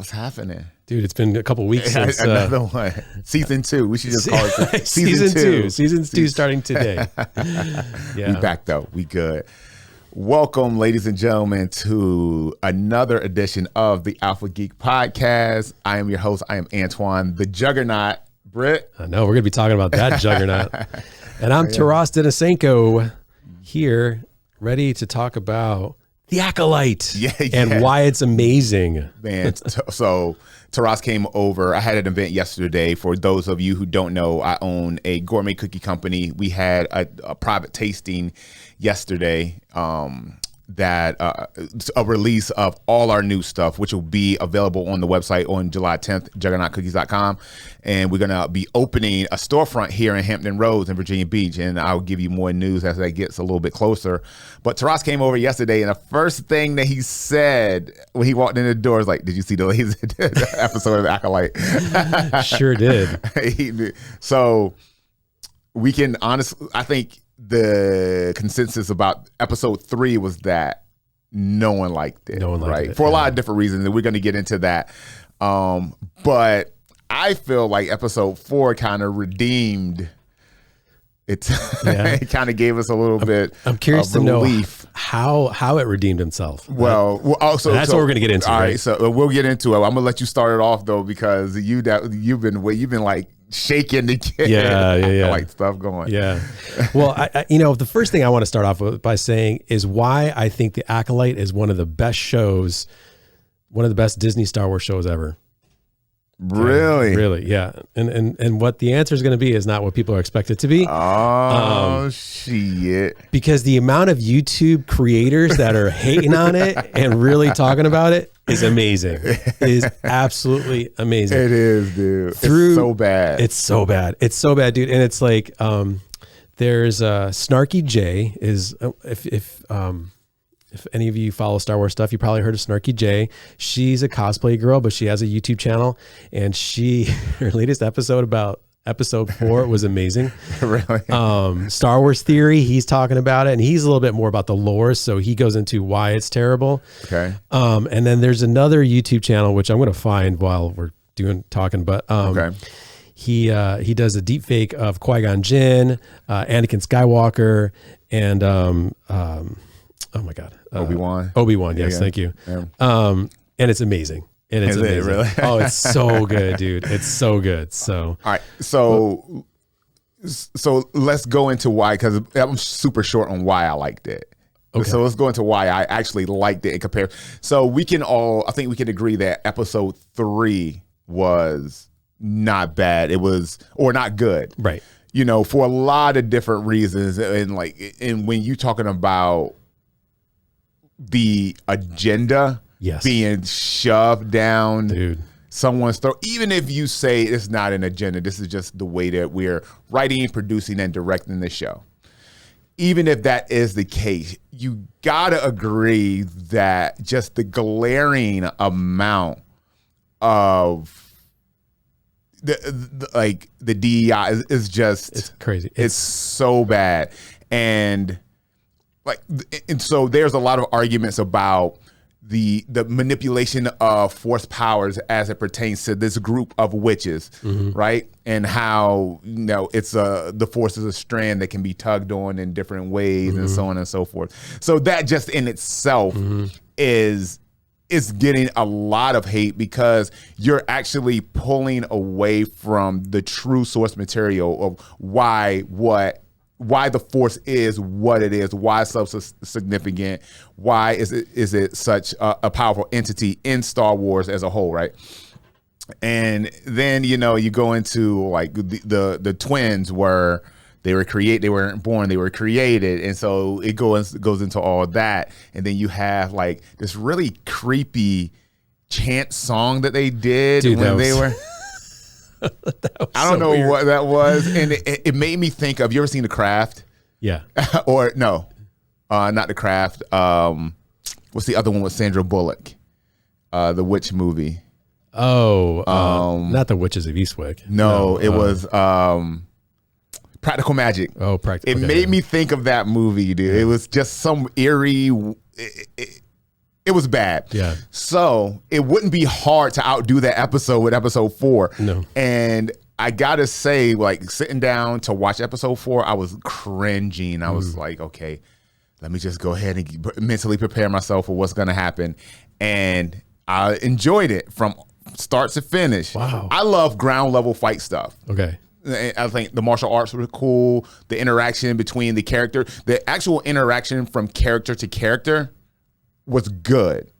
What's happening? Dude, it's been a couple weeks since another one. Season 2. We should just call it season 2. Season 2 starting today. We back though. We good. Welcome, ladies and gentlemen, to another edition of the Alpha Geek Podcast. I am your host. I am Antoine, the Juggernaut. Britt. I know, we're going to be talking about that juggernaut. And I'm Taras Denisenko here, ready to talk about the Acolyte and why it's amazing. Man, so Taras came over. I had an event yesterday. For those of you who don't know, I own a gourmet cookie company. We had a private tasting yesterday that a release of all our new stuff, which will be available on the website on July 10th, juggernautcookies.com. And we're going to be opening a storefront here in Hampton Roads in Virginia Beach. And I'll give you more news as that gets a little bit closer. But Taras came over yesterday, and the first thing that he said when he walked in the door is like, did you see the latest episode of Acolyte? Sure did. So we can honestly, I think the consensus about episode 3 was that no one liked it. No one liked it. For a lot of different reasons, and we're going to get into that. But I feel like episode 4 kind of redeemed it. It kind of gave us a little bit. I'm curious of to relief. know how it redeemed himself. Well, also that's what we're going to get into. All right, so we'll get into it. I'm going to let you start it off though, because you've been like shaking to get like stuff going. Yeah. Well, I the first thing I want to start off with by saying is why I think the Acolyte is one of the best shows, one of the best Disney Star Wars shows ever. Really? Really, yeah. And what the answer is going to be is not what people are expected to be. Oh, shit. Because the amount of YouTube creators that are hating on it and really talking about it is amazing. It is absolutely amazing. It is, dude. It's so bad. It's so bad. It's so bad, dude. And it's like there's Snarky J is if any of you follow Star Wars stuff, you probably heard of Snarky J. She's a cosplay girl, but she has a YouTube channel, and her latest episode about episode 4 was amazing. Really? Star Wars Theory, he's talking about it, and he's a little bit more about the lore, so he goes into why it's terrible. Okay. And then there's another YouTube channel, which I'm going to find while we're talking, but okay. He does a deep fake of Qui-Gon Jinn, Anakin Skywalker, and oh my God. Obi-Wan. Yes. Thank you. Yeah. And it's amazing. And it's amazing. Really? Oh, it's so good, dude. It's so good. So, all right. So let's go into why, because I'm super short on why I liked it. Okay. So let's go into why I actually liked it in comparison. So I think we can agree that episode 3 was not bad. It was, or not good. Right. For a lot of different reasons. And when you're talking about the agenda being shoved down someone's throat, even if you say it's not an agenda, this is just the way that we're writing, producing, and directing the show. Even if that is the case, you gotta agree that just the glaring amount of the DEI is just, it's crazy. It's so bad. And so there's a lot of arguments about the manipulation of force powers as it pertains to this group of witches, right? And how it's the force is a strand that can be tugged on in different ways, and so on and so forth. So that just in itself is getting a lot of hate, because you're actually pulling away from the true source material of why the force is what it is, why it's so significant, why is it such a powerful entity in Star Wars as a whole, right? And then you go into like the twins where they weren't born, they were created, and so it goes into all that, and then you have like this really creepy chant song that they did when they were. I don't know weird. What that was, and it made me think of. You ever seen The Craft? Yeah. Or no, not The Craft. What's the other one with Sandra Bullock? The witch movie. Oh, not The Witches of Eastwick. No, it was Practical Magic. Oh, Practical. It made me think of that movie, dude. Yeah. It was just some eerie. It was bad. Yeah. So it wouldn't be hard to outdo that episode with episode 4. No. And I gotta say, like, sitting down to watch episode 4, I was cringing. I was like, okay, let me just go ahead and mentally prepare myself for what's gonna happen. And I enjoyed it from start to finish. Wow. I love ground level fight stuff. Okay. I think the martial arts were cool. The interaction between the actual interaction from character to character was good.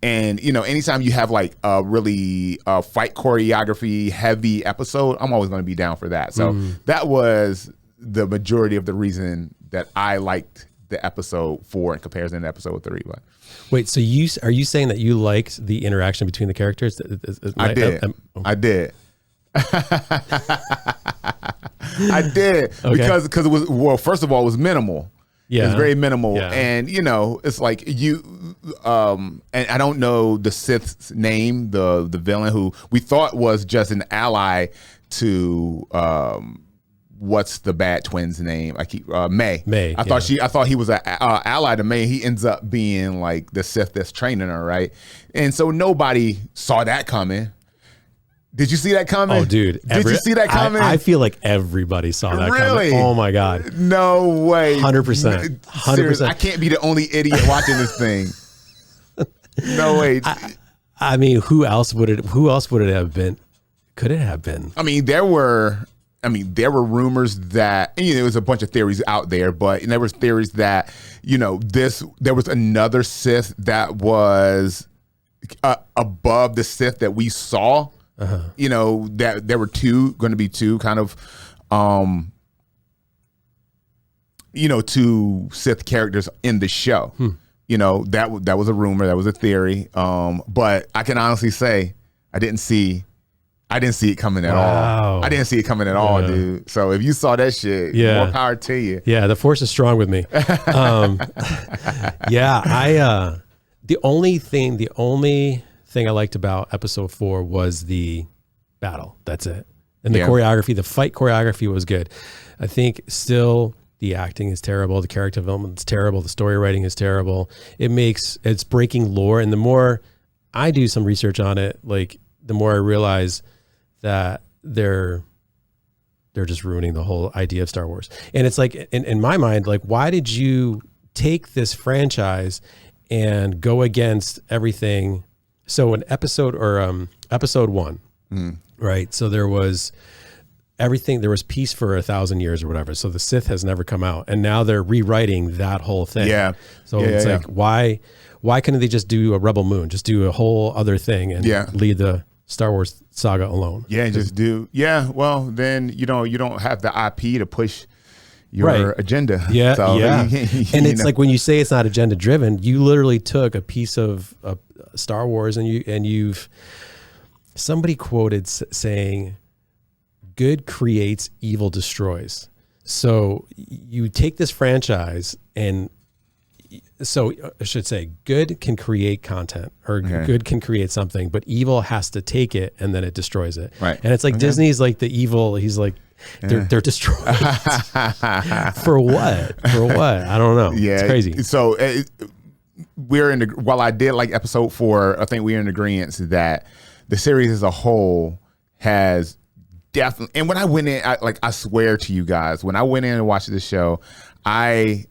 And, you know, anytime you have like a really fight choreography heavy episode, I'm always going to be down for that. So that was the majority of the reason that I liked the episode 4 in comparison to episode 3. But wait, so are you saying that you liked the interaction between the characters? I did. I did. I did. Okay. Because it was, well, first of all, it was minimal. Yeah. It's very minimal. Yeah. And, you know, it's like and I don't know the Sith's name, the villain who we thought was just an ally to, what's the bad twin's name? May. May. I thought he was an ally to May. He ends up being like the Sith that's training her, right? And so nobody saw that coming. Did you see that coming? Oh, dude. Did you see that coming? I feel like everybody saw that coming. Oh, my God. No way. 100%. 100%. I can't be the only idiot watching this thing. No way. I mean, who else would it have been? Could it have been? I mean, there were rumors that, you know, there was a bunch of theories out there, but there was theories that, you know, there was another Sith that was above the Sith that we saw. You know, that there were going to be two kind of, you know, 2 Sith characters in the show. You know, that was a rumor, that was a theory. But I can honestly say I didn't see it coming at all. I didn't see it coming at all, dude. So if you saw that shit, more power to you. Yeah, the force is strong with me. The only thing I liked about episode 4 was the battle. That's it. And the choreography, the fight choreography was good. I think still the acting is terrible. The character development is terrible. The story writing is terrible. It's breaking lore. And the more I do some research on it, like the more I realize that they're just ruining the whole idea of Star Wars. And it's like, in my mind, like, why did you take this franchise and go against everything? So in episode 1, right? So there was everything, there was peace for 1,000 years or whatever. So the Sith has never come out, and now they're rewriting that whole thing. Yeah. So it's like, why couldn't they just do a Rebel Moon, just do a whole other thing and lead the Star Wars saga alone? Yeah, just do. Yeah, well, then you don't have the IP to push your agenda. Yeah, so, and it's like when you say it's not agenda driven, you literally took a piece of Star Wars and somebody quoted saying, "Good creates, evil destroys." So you take this franchise, and so I should say, good can create content, or good can create something, but evil has to take it and then it destroys it. Right. And it's like Disney's like the evil. He's like, they're destroyed. For what? I don't know. Yeah, it's crazy. So while I did like episode 4, I think we're in agreement that the series as a whole has definitely. And when I went in, I swear to you guys, when I went in and watched this show, I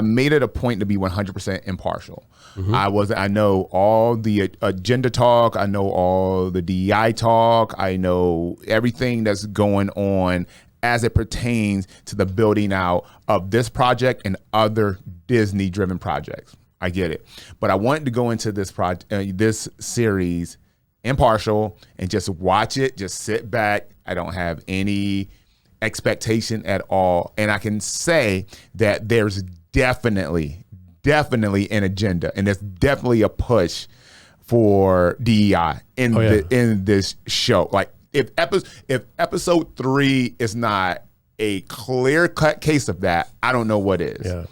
made it a point to be 100% impartial. I know all the agenda talk. I know all the DEI talk. I know everything that's going on as it pertains to the building out of this project and other Disney-driven projects. I get it. But I wanted to go into this this series impartial and just watch it, just sit back. I don't have any expectation at all. And I can say that there's definitely an agenda, and there's definitely a push for DEI in this show. Like if episode 3 is not a clear-cut case of that, I don't know what is. Yeah.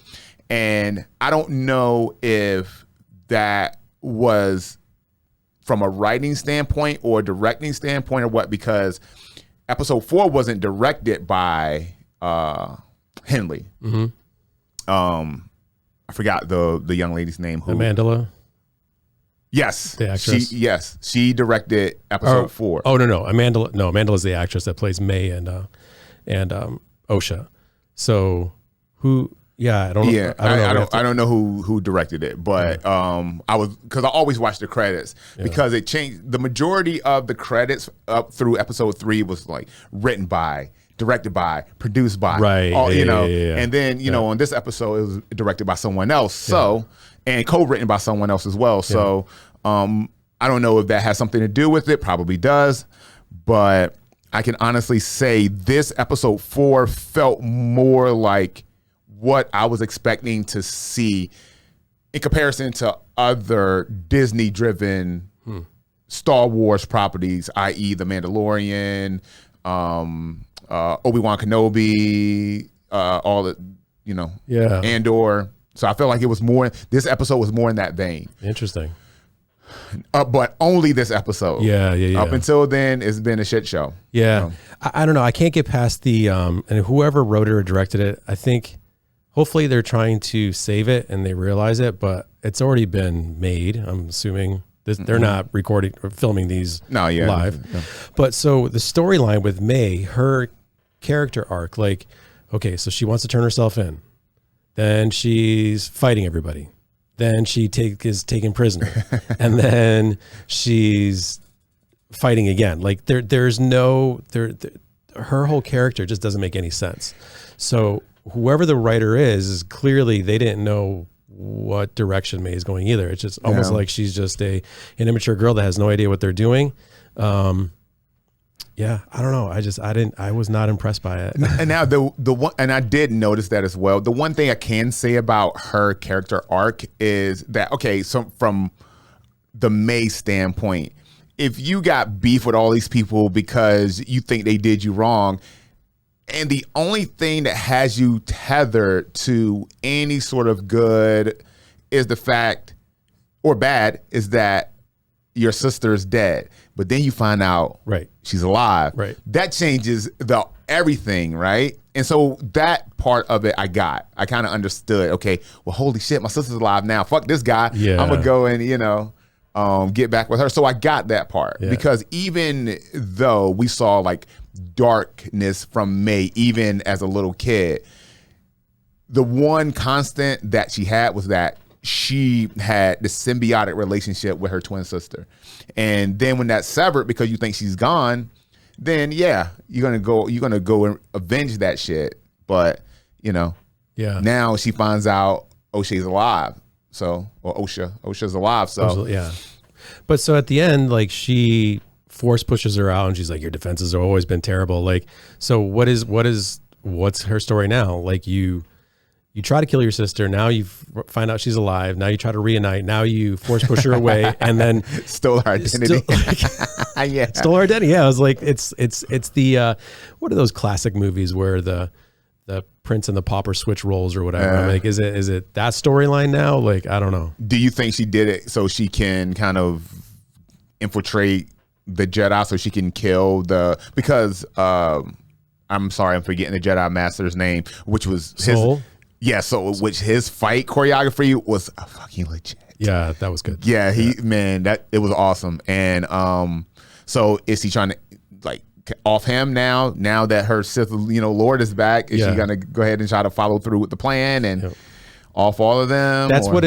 And I don't know if that was from a writing standpoint or directing standpoint or what, because episode 4 wasn't directed by Henley. I forgot the young lady's name. Amandla. Yes, the actress. She directed episode 4. Oh no, Amandla's the actress that plays May and Osha. So who? Yeah, I don't know. Yeah, I don't know who directed it, but because I always watch the credits because it changed. The majority of the credits up through episode 3 was like written by, directed by, produced by, right? And then on this episode it was directed by someone else. So and co-written by someone else as well. So I don't know if that has something to do with it. Probably does, but I can honestly say this episode 4 felt more like what I was expecting to see in comparison to other Disney-driven Star Wars properties, i.e. The Mandalorian, Obi-Wan Kenobi, all the, Andor. So I felt like it was more, this episode was more in that vein. Interesting. But only this episode. Yeah. Up until then, it's been a shit show. Yeah. I don't know. I can't get past the, and whoever wrote it or directed it, I think, hopefully they're trying to save it and they realize it, but it's already been made. I'm assuming they're not recording or filming these live. No. But so the storyline with May, her character arc, like, okay, so she wants to turn herself in. Then she's fighting everybody. Then she is taken prisoner. And then she's fighting again. Like there's no, her whole character just doesn't make any sense. So whoever the writer is clearly they didn't know what direction May is going either. It's just almost like she's just an immature girl that has no idea what they're doing. I don't know. I was not impressed by it. And now the one, and I did notice that as well. The one thing I can say about her character arc is that, okay, so from the May standpoint, if you got beef with all these people because you think they did you wrong, and the only thing that has you tethered to any sort of good is the fact, or bad, is that your sister is dead. But then you find out she's alive. Right. That changes everything, right? And so that part of it I kind of understood. Okay, well, holy shit, my sister's alive now. Fuck this guy. Yeah. I'm going to go and, get back with her. So I got that part. Yeah. Because even though we saw like darkness from May, even as a little kid, the one constant that she had was that she had this symbiotic relationship with her twin sister. And then when that's severed because you think she's gone, then you're gonna go and avenge that shit. But now she finds out Osha's alive. So, or Osha's alive. So But so at the end, like she force pushes her out and she's like, your defenses have always been terrible. Like, so what's her story now? Like you try to kill your sister. Now you find out she's alive. Now you try to reunite. Now you force push her away and then stole her identity. Stole her identity. Yeah. I was like, it's the, what are those classic movies where the prince and the pauper switch roles or whatever? I'm like, is it that storyline now? Like, I don't know. Do you think she did it so she can kind of infiltrate the Jedi so she can kill because I'm sorry, I'm forgetting the Jedi Master's name, which was Soul? Which his fight choreography was fucking legit. Yeah, that was good. Yeah, it was awesome. And so is he trying to like off him now that her Sith Lord is back? Is she gonna go ahead and try to follow through with the plan and off all of them? That's what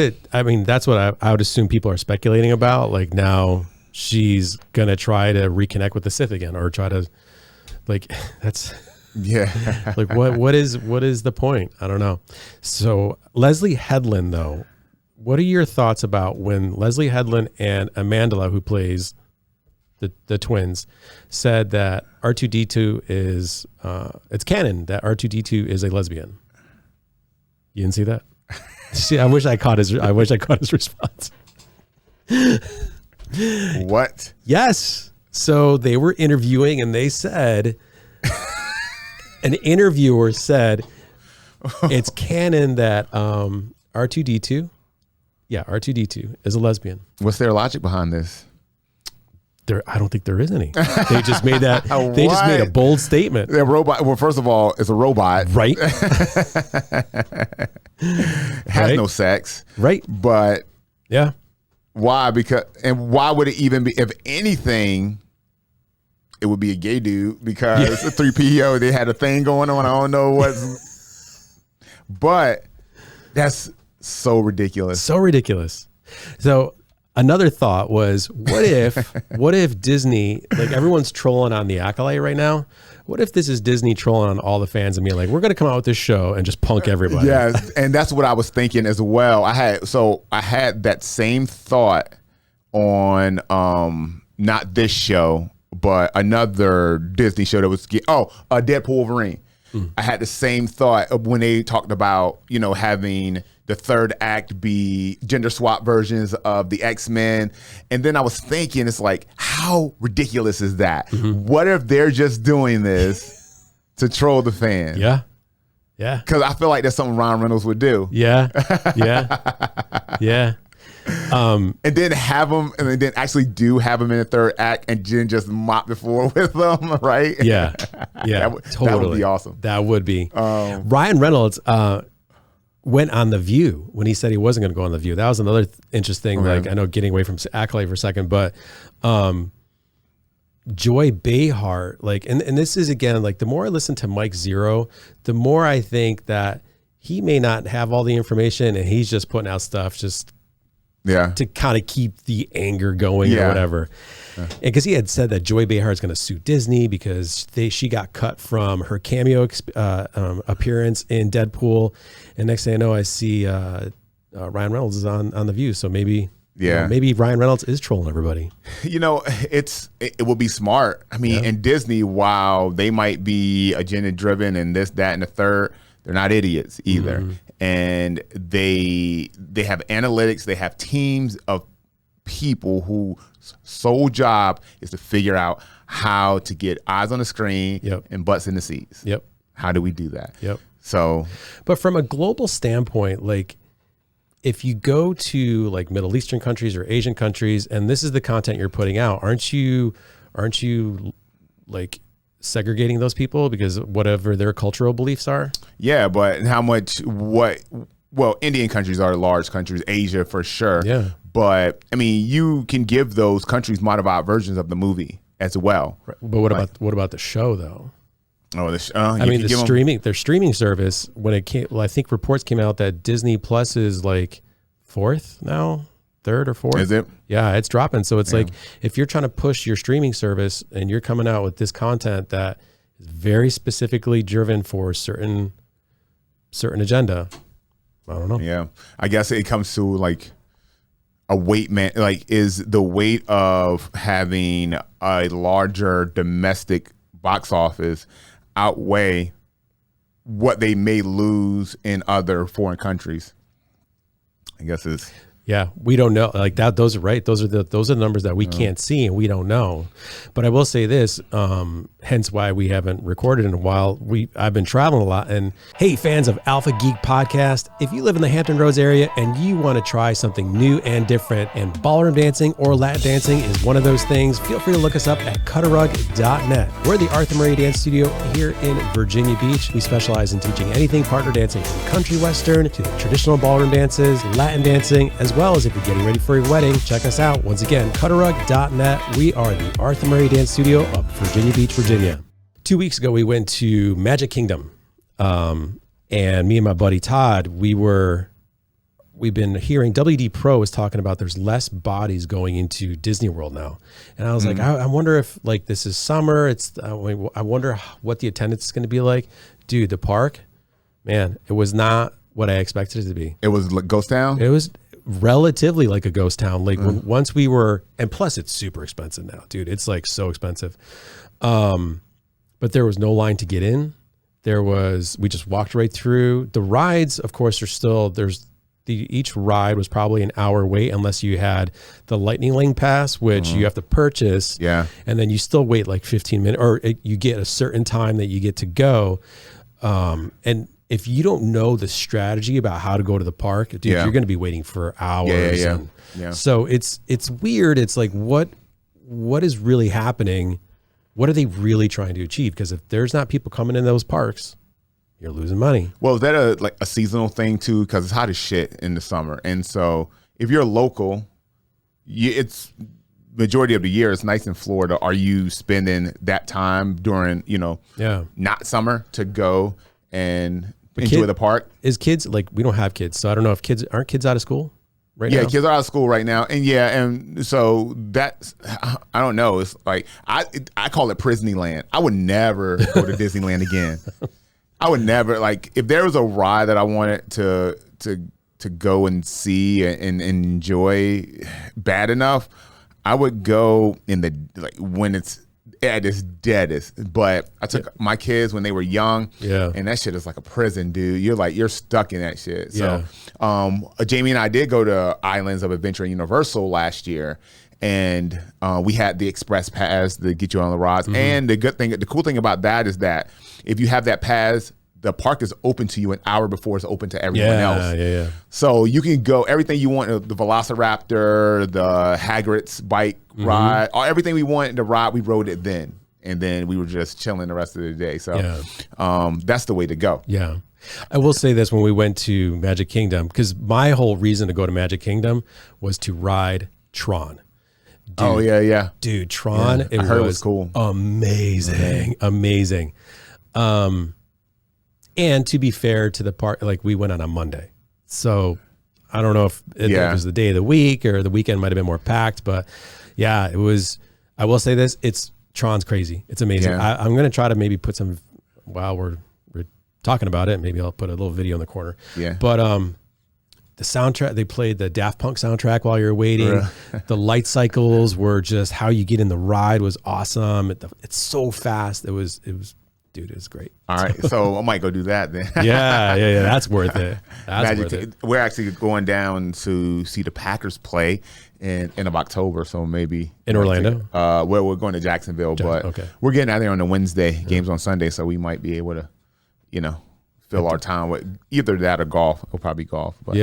I would assume people are speculating about. Like now she's gonna try to reconnect with the Sith again, or try to like that's. Yeah. Like what is the point? I don't know. So Leslie Headland though, what are your thoughts about when Leslie Headland and Amandla, who plays the twins, said that R2-D2 is it's canon that R2-D2 is a lesbian? You didn't see that? See, I wish I caught his response. What? Yes. So they were interviewing and they said an interviewer said it's canon that R2-D2 is a lesbian. What's their logic behind this? I don't think there is any. They just made that. They just made a bold statement. The robot. Well, first of all, it's a robot, right? Has no sex, right? But yeah, why? And why would it even be? If anything, it would be a gay dude because 3PO. They had a thing going on. I don't know what's, but that's so ridiculous. So ridiculous. So. Another thought was, what if Disney, like everyone's trolling on the Acolyte right now. What if this is Disney trolling on all the fans and being like, we're going to come out with this show and just punk everybody? Yeah, and that's what I was thinking as well. I had that same thought on not this show, but another Disney show that was Deadpool Wolverine. I had the same thought when they talked about, having the third act be gender swap versions of the X-Men. And then I was thinking, it's like, how ridiculous is that? What if they're just doing this to troll the fans? Yeah. Yeah. Because I feel like that's something Ryan Reynolds would do. Yeah. Yeah. Yeah. And then have them, and then actually have them in the third act and then just mop the floor with them, right? Yeah. Yeah. Totally. That would be awesome. That would be. Ryan Reynolds, went on The View when he said he wasn't going to go on The View. That was another interesting, like, I know getting away from Acolyte for a second, but Joy Behar, like, and this is, again, like, the more I listen to Mike Zero, the more I think that he may not have all the information and he's just putting out stuff just to kind of keep the anger going or whatever. Because he had said that Joy Behar is going to sue Disney because she got cut from her cameo appearance in Deadpool, and next thing I know, I see Ryan Reynolds is on The View. So maybe maybe Ryan Reynolds is trolling everybody. It will be smart. I mean, and Disney, while they might be agenda driven and this, that, and the third, they're not idiots either. And they have analytics. They have teams of people whose sole job is to figure out how to get eyes on the screen and butts in the seats. How do we do that? So, but from a global standpoint, like, if you go to like Middle Eastern countries or Asian countries, and this is the content you're putting out, aren't you like segregating those people because whatever their cultural beliefs are? Yeah, but Indian countries are large countries, Asia for sure. Yeah. But I mean, you can give those countries modified versions of the movie as well. Right. But what about the show though? Oh, their streaming service, when it came, I think reports came out that Disney Plus is like third or fourth. Is it? Yeah, it's dropping. So it's like, if you're trying to push your streaming service and you're coming out with this content that is very specifically driven for certain agenda, I don't know. Yeah, I guess it comes to like a weight, man. Like, is the weight of having a larger domestic box office outweigh what they may lose in other foreign countries? I guess it's. Yeah, we don't know. Like that, those are right. Those are the numbers that we can't see and we don't know. But I will say this, hence why we haven't recorded in a while. I've been traveling a lot. And hey, fans of Alpha Geek Podcast, if you live in the Hampton Roads area and you want to try something new and different, and ballroom dancing or Latin dancing is one of those things, feel free to look us up at cutterug.net. We're the Arthur Murray Dance Studio here in Virginia Beach. We specialize in teaching anything partner dancing, from country western to traditional ballroom dances, Latin dancing, as well as if you're getting ready for your wedding. Check us out. Once again, cutterug.net. We are the Arthur Murray Dance Studio of Virginia Beach, Virginia. 2 weeks ago, we went to Magic Kingdom. And me and my buddy Todd, we've been hearing WD Pro is talking about there's less bodies going into Disney World now. And I was like, I wonder if like this is summer. I wonder what the attendance is going to be like. Dude, the park, man, it was not what I expected it to be. It was like ghost town? It was relatively like a ghost town. Like once we were, and plus it's super expensive now, dude. It's like so expensive. But there was no line to get in. We just walked right through. The rides, of course, are still, each ride was probably an hour wait unless you had the Lightning Lane Pass, which you have to purchase. Yeah. And then you still wait like 15 minutes, or you get a certain time that you get to go. And if you don't know the strategy about how to go to the park, dude, you're going to be waiting for hours. Yeah. So it's weird. It's like, what what is really happening? What are they really trying to achieve? Because if there's not people coming in those parks, you're losing money. Well, is that a seasonal thing too? Because it's hot as shit in the summer, and so if you're local, it's majority of the year. It's nice in Florida. Are you spending that time during not summer to go and enjoy the park? Is kids we don't have kids, so I don't know if aren't kids out of school right now? Yeah, kids are out of school right now, and so that's I don't know. It's like I call it Disneyland. I would never go to Disneyland again. I would never if there was a ride that I wanted to go and see and enjoy bad enough, I would go in the when it's at its deadest. But I took my kids when they were young, and that shit is like a prison, dude. You're stuck in that shit. So Jamie and I did go to Islands of Adventure and Universal last year, and we had the express pass to get you on the rides. And the cool thing about that is that if you have that pass, the park is open to you an hour before it's open to everyone else. So you can go everything you want, the Velociraptor, the Hagrid's bike ride, everything we wanted to ride, we rode it then. And then we were just chilling the rest of the day. So that's the way to go. Yeah. I will say this, when we went to Magic Kingdom, because my whole reason to go to Magic Kingdom was to ride Tron. Dude, Dude, Tron, I heard it was cool. Amazing. Amazing. And to be fair to the park, we went on a Monday. So I don't know if it was the day of the week or the weekend might have been more packed, but it was, I will say this, Tron's crazy. It's amazing. I'm going to try to maybe put some, while we're talking about it, maybe I'll put a little video in the corner. But the soundtrack, they played the Daft Punk soundtrack while you're waiting. The light cycles were just, how you get in the ride was awesome. It's so fast. It was dude, it was great. All right, so I might go do that then. yeah, that's worth it. Worth it. We're actually going down to see the Packers play in of October, so maybe in Orlando. Well, we're going to Jacksonville, but we're getting out there on a Wednesday. Games on Sunday, so we might be able to, fill our time with either that or golf. It'll probably be golf. But,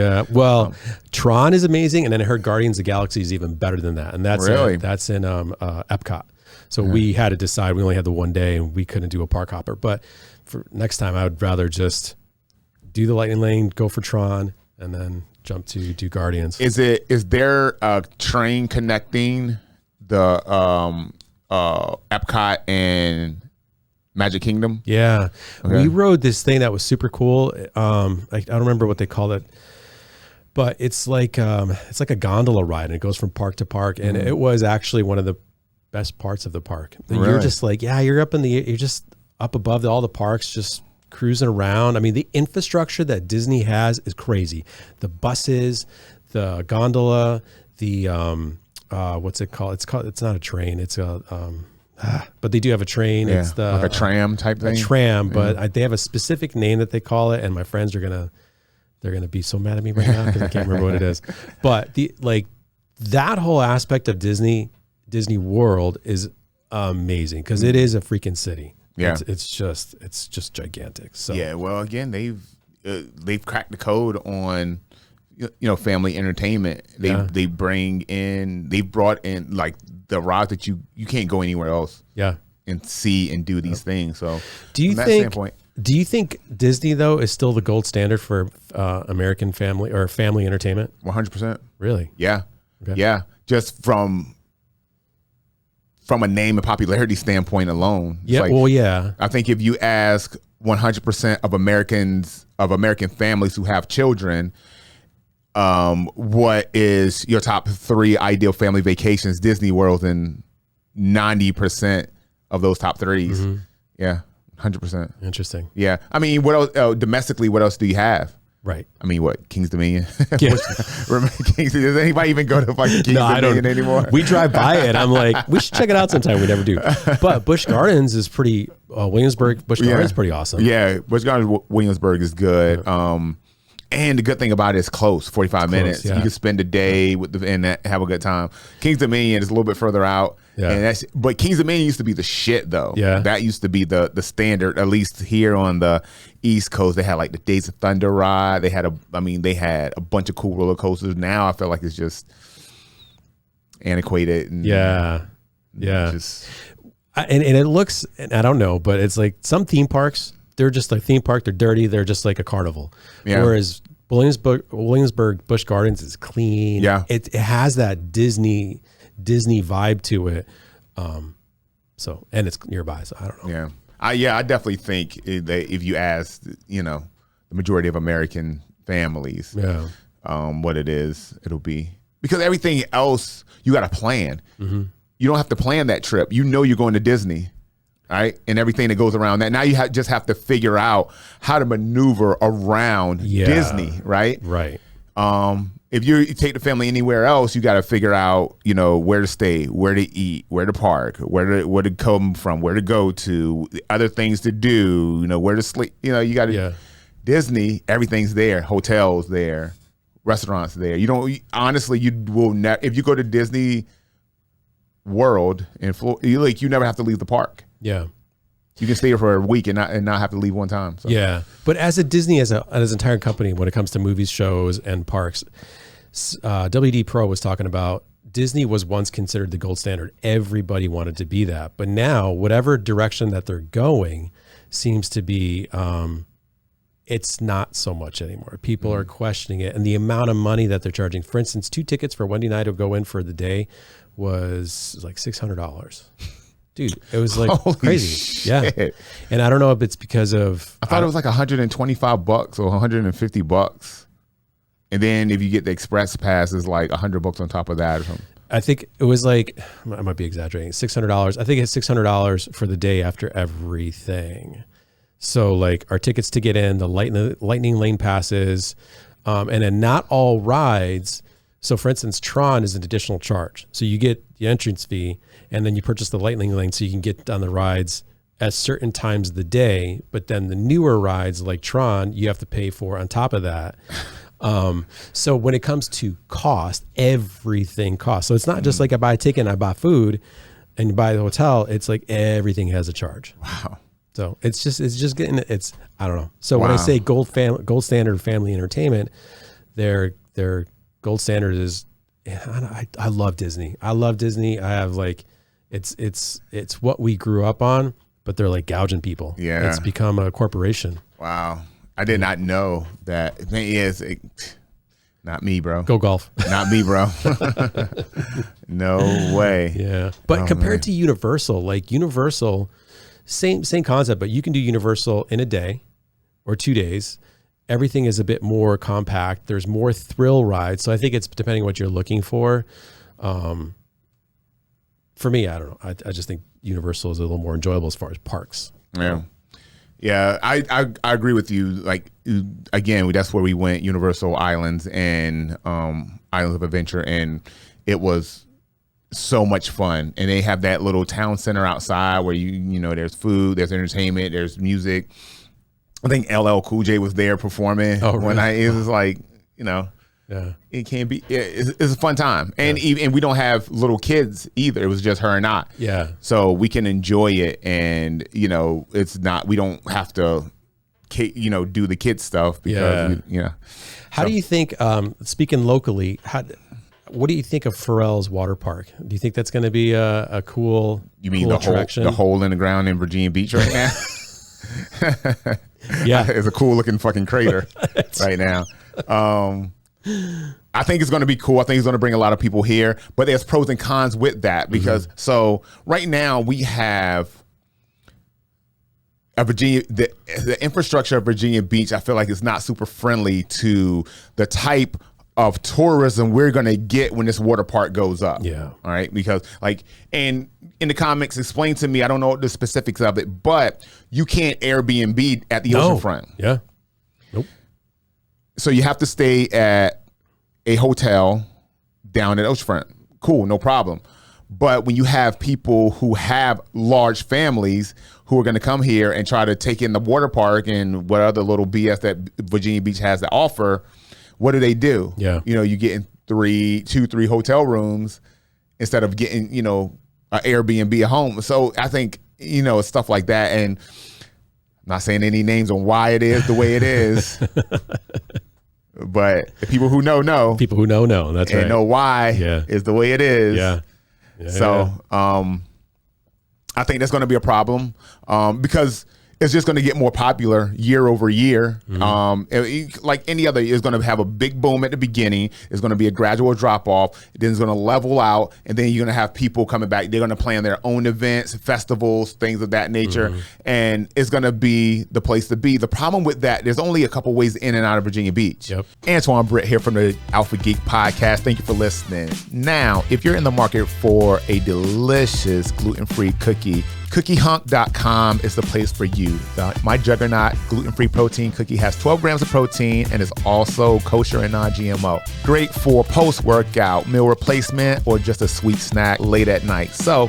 Tron is amazing, and then I heard Guardians of the Galaxy is even better than that, and that's really that's in Epcot. So we had to decide. We only had the one day, and we couldn't do a park hopper. But for next time, I would rather just do the Lightning Lane, go for Tron, and then jump to do Guardians. Is there a train connecting the Epcot and Magic Kingdom? Yeah, we rode this thing that was super cool. I don't remember what they called it, but it's like a gondola ride, and it goes from park to park, and it was actually one of the best parts of the park. Really? You're just you're up you're just up above all the parks, just cruising around. I mean, the infrastructure that Disney has is crazy. The buses, the gondola, the what's it called? It's not a train. It's a but they do have a train. Yeah, it's like a tram type thing. A tram, but they have a specific name that they call it, and my friends are they're gonna be so mad at me right now because I can't remember what it is. But that whole aspect of Disney World is amazing because it is a freaking city. Yeah, it's just gigantic. So well, again, they've cracked the code on family entertainment. They brought in the route that you can't go anywhere else. And see and do these things. So do you think Disney though is still the gold standard for American family or family entertainment? 100%. Really? Yeah. Okay. Yeah. Just from a name and popularity standpoint alone. I think if you ask 100% of American families who have children, what is your top 3 ideal family vacations? Disney World in 90% of those top 3s. Yeah, 100%. Interesting. Yeah, I mean, what else domestically? What else do you have? Right. I mean, what, King's Dominion? Does anybody even go to fucking King's Dominion anymore? We drive by it. I'm like, we should check it out sometime. We never do. But Busch Gardens is pretty, Williamsburg, Busch Gardens is pretty awesome. Yeah, Busch Gardens, Williamsburg is good. And the good thing about it is close, 45 minutes. You can spend a day and have a good time. King's Dominion is a little bit further out. But King's Dominion used to be the shit though. That used to be the standard, at least here on the East Coast. They had the Days of Thunder ride. They had a bunch of cool roller coasters. Now I feel like it's just antiquated. And Yeah. Just and it looks, and I don't know, but it's like some theme parks, they're just like theme park. They're dirty. They're just like a carnival. Yeah. Whereas Williamsburg Busch Gardens is clean. Yeah. It has that Disney vibe to it. So, and it's nearby. So I don't know. Yeah. I definitely think that if you ask, the majority of American families, what it is, it'll be, because everything else you got to plan. Mm-hmm. You don't have to plan that trip. You're going to Disney, right? And everything that goes around that. Now you just have to figure out how to maneuver around Disney, right? Right. If you take the family anywhere else, you got to figure out, where to stay, where to eat, where to park, where to come from, where to go to, other things to do, where to sleep. You got to Disney. Everything's there. Hotels there, restaurants there. You don't honestly. You will never, if you go to Disney World in Florida, you never have to leave the park. Yeah. You can stay here for a week and not have to leave one time. So. Yeah, but as a Disney, as an entire company, when it comes to movies, shows, and parks, WD Pro was talking about Disney was once considered the gold standard. Everybody wanted to be that, but now whatever direction that they're going seems to be, it's not so much anymore. People are questioning it, and the amount of money that they're charging. For instance, 2 tickets for Wendy and I to go in for the day was like $600. Dude, it was like Holy crazy. Shit. Yeah. And I don't know if it's because of, I thought it was like $125 or $150. And then if you get the express pass, it's like $100 on top of that or something. I think it was like, I might be exaggerating, $600. I think it's $600 for the day after everything. So like our tickets to get in, the lightning lane passes, and then not all rides. So for instance, Tron is an additional charge. So you get the entrance fee and then you purchase the lightning lane so you can get on the rides at certain times of the day. But then the newer rides like Tron, you have to pay for on top of that. So when it comes to cost, everything costs. So it's not just like I buy a ticket and I buy food and you buy the hotel. It's like everything has a charge. Wow. So it's just getting, I don't know. So when I say gold standard family entertainment, their gold standard is, I love Disney. I love Disney. I have like, it's what we grew up on, but they're like gouging people. Yeah. It's become a corporation. Wow. I did not know that. The thing is, not me, bro. Go golf. Not me, bro. No way. Yeah. But compared to Universal, like Universal, same concept, but you can do Universal in a day or 2 days. Everything is a bit more compact. There's more thrill rides. So I think it's depending on what you're looking for. For me, I don't know. I just think Universal is a little more enjoyable as far as parks. Yeah. Yeah, I agree with you. Like, again, that's where we went, Universal Islands and Islands of Adventure, and it was so much fun. And they have that little town center outside where there's food, there's entertainment, there's music. I think LL Cool J was there performing. Oh, really? It was like, it can be. It's a fun time, and even we don't have little kids either. It was just her and I. Yeah. So we can enjoy it, and it's not. We don't have to, do the kids stuff because How do you think? Speaking locally, what do you think of Pharrell's water park? Do you think that's going to be a cool? You mean cool attraction? The hole in the ground in Virginia Beach right now? Yeah, it's a cool looking fucking crater right now. I think it's going to be cool. I think it's going to bring a lot of people here, but there's pros and cons with that because so right now we have the infrastructure of Virginia Beach. I feel like it's not super friendly to the type of tourism we're going to get when this water park goes up. Yeah. All right. Because and in the comics, explain to me, I don't know the specifics of it, but you can't Airbnb at the oceanfront. Yeah. Nope. So you have to stay at a hotel down at oceanfront. Cool. No problem. But when you have people who have large families who are going to come here and try to take in the water park and what other little BS that Virginia Beach has to offer, what do? Yeah. You get in 3 hotel rooms instead of getting, an Airbnb at home. So I think, it's stuff like that. And I'm not saying any names on why it is the way it is, but the people who know. People who know. That's right. And know why is the way it is. Yeah. I think that's going to be a problem because it's just going to get more popular year over year. Like any other, it's going to have a big boom at the beginning. It's going to be a gradual drop off. Then it's going to level out, and then you're going to have people coming back. They're going to plan their own events, festivals, things of that nature, and it's going to be the place to be. The problem with that, there's only a couple ways in and out of Virginia Beach. Antoine Britt here from the Alpha Geek Podcast. Thank you for listening. Now, if you're in the market for a delicious gluten-free cookie, cookiehunk.com is the place for you. My Juggernaut gluten-free protein cookie has 12 grams of protein and is also kosher and non-GMO. Great for post-workout, meal replacement, or just a sweet snack late at night. So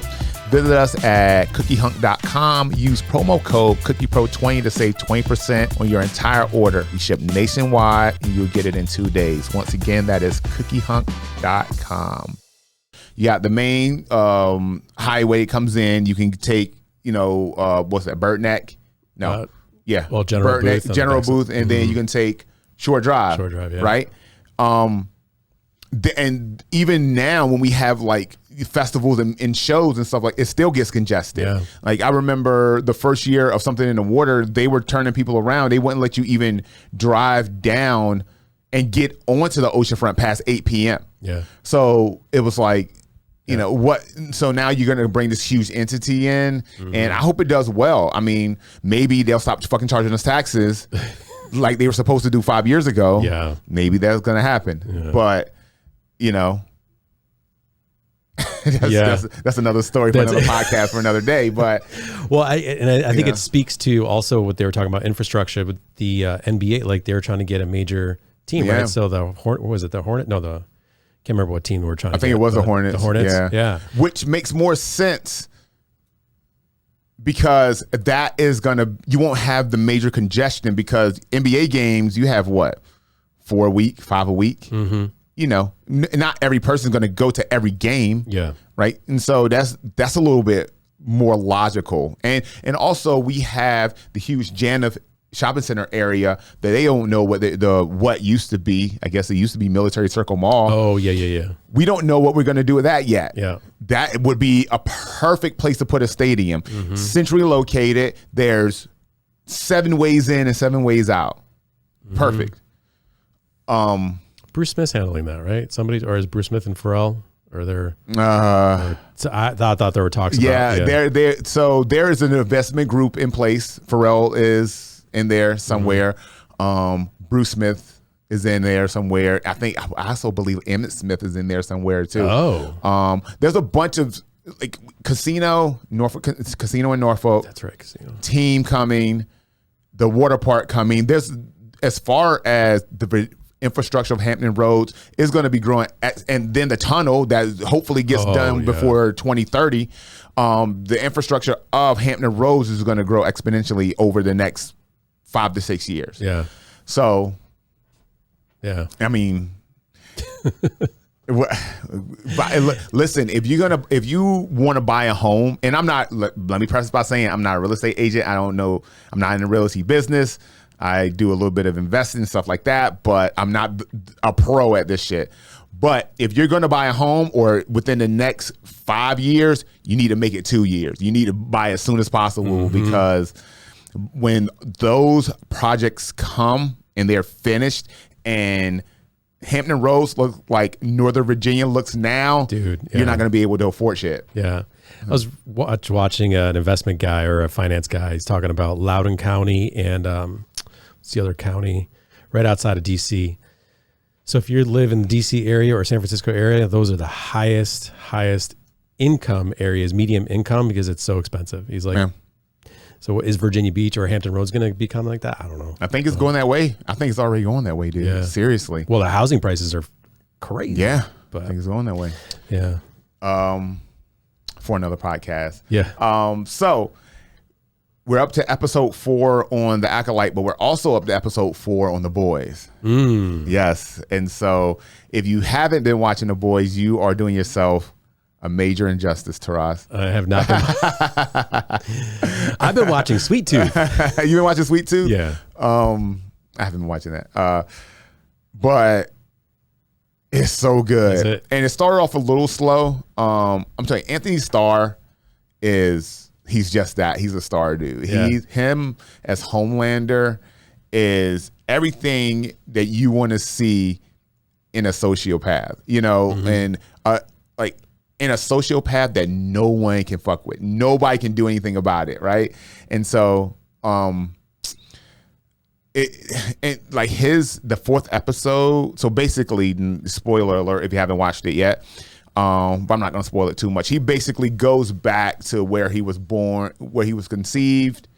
visit us at cookiehunk.com. Use promo code CookiePro20 to save 20% on your entire order. We ship nationwide and you'll get it in 2 days. Once again, that is cookiehunk.com. You got the main highway comes in. You can take, what's that, Bird Neck? No. Well, General Bird Booth. Neck, General Booth, and then you can take Shore Drive. Shore Drive, yeah. Right? And even now when we have like festivals and shows and stuff, like it still gets congested. Yeah. Like I remember the first year of Something in the Water, they were turning people around. They wouldn't let you even drive down and get onto the oceanfront past 8 p.m. Yeah. So it was like, what? So now you're going to bring this huge entity in, and I hope it does well. I mean, maybe they'll stop fucking charging us taxes like they were supposed to do 5 years ago. Yeah. Maybe that's going to happen. Yeah. But, that's another story for another podcast for another day. But well, I think it speaks to also what they were talking about infrastructure with the NBA. Like they were trying to get a major team, right? So what was it? The Hornet? No, can't remember what team we were trying to get. I think it was the Hornets. The Hornets? Yeah. Which makes more sense because you won't have the major congestion because NBA games, you have what? 4 a week, 5 a week? Not every person's going to go to every game. Yeah. Right. And so that's a little bit more logical. And also we have the huge Janus shopping center area that they don't know what used to be. I guess it used to be Military Circle Mall. Oh, yeah. We don't know what we're going to do with that yet. Yeah. That would be a perfect place to put a stadium. Centrally located. There's 7 ways in and 7 ways out. Perfect. Bruce Smith's handling that, right? Or is Bruce Smith and Pharrell? Or they're I thought there were talks about. Yeah, so there is an investment group in place. Pharrell is in there somewhere. Bruce Smith is in there somewhere. I also believe Amidst Smith is in there somewhere too. Oh. There's a bunch of like Casino in Norfolk. That's right, Casino. Team coming, the water park coming. There's, as far as the infrastructure of Hampton Roads is going to be growing, and then the tunnel that hopefully gets done before 2030. The infrastructure of Hampton Roads is going to grow exponentially over the next 5 to 6 years. Yeah. So, yeah. I mean, listen, if you want to buy a home, and let me preface by saying I'm not a real estate agent. I don't know. I'm not in the real estate business. I do a little bit of investing and stuff like that, but I'm not a pro at this shit. But if you're going to buy a home or within the next 5 years, you need to make it 2 years. You need to buy as soon as possible because when those projects come and they're finished and Hampton Roads look like Northern Virginia looks now, dude, you're not going to be able to afford shit. Yeah. I was watching an investment guy or a finance guy. He's talking about Loudoun County and what's the other county right outside of DC. So if you live in the DC area or San Francisco area, those are the highest income areas, medium income, because it's so expensive. He's like, so is Virginia Beach or Hampton Roads going to become like that? I don't know. I think it's going that way. I think it's already going that way, dude. Yeah. Seriously. Well, the housing prices are crazy. Yeah. But I think it's going that way. Yeah. For another podcast. Yeah. So we're up to episode 4 on The Acolyte, but we're also up to episode 4 on The Boys. Yes. And so if you haven't been watching The Boys, you are doing yourself a major injustice, Taras. I have not been. I've been watching Sweet Tooth. You've been watching Sweet Tooth? Yeah. I haven't been watching that. But It's so good. And it started off a little slow. I'm telling you, Anthony Starr he's just that. He's a star dude. Yeah. Him as Homelander is everything that you want to see in a sociopath, and like in a sociopath that no one can fuck with. Nobody can do anything about it, right? And so the fourth episode, so basically, spoiler alert if you haven't watched it yet, but I'm not going to spoil it too much. He basically goes back to where he was born, where he was conceived,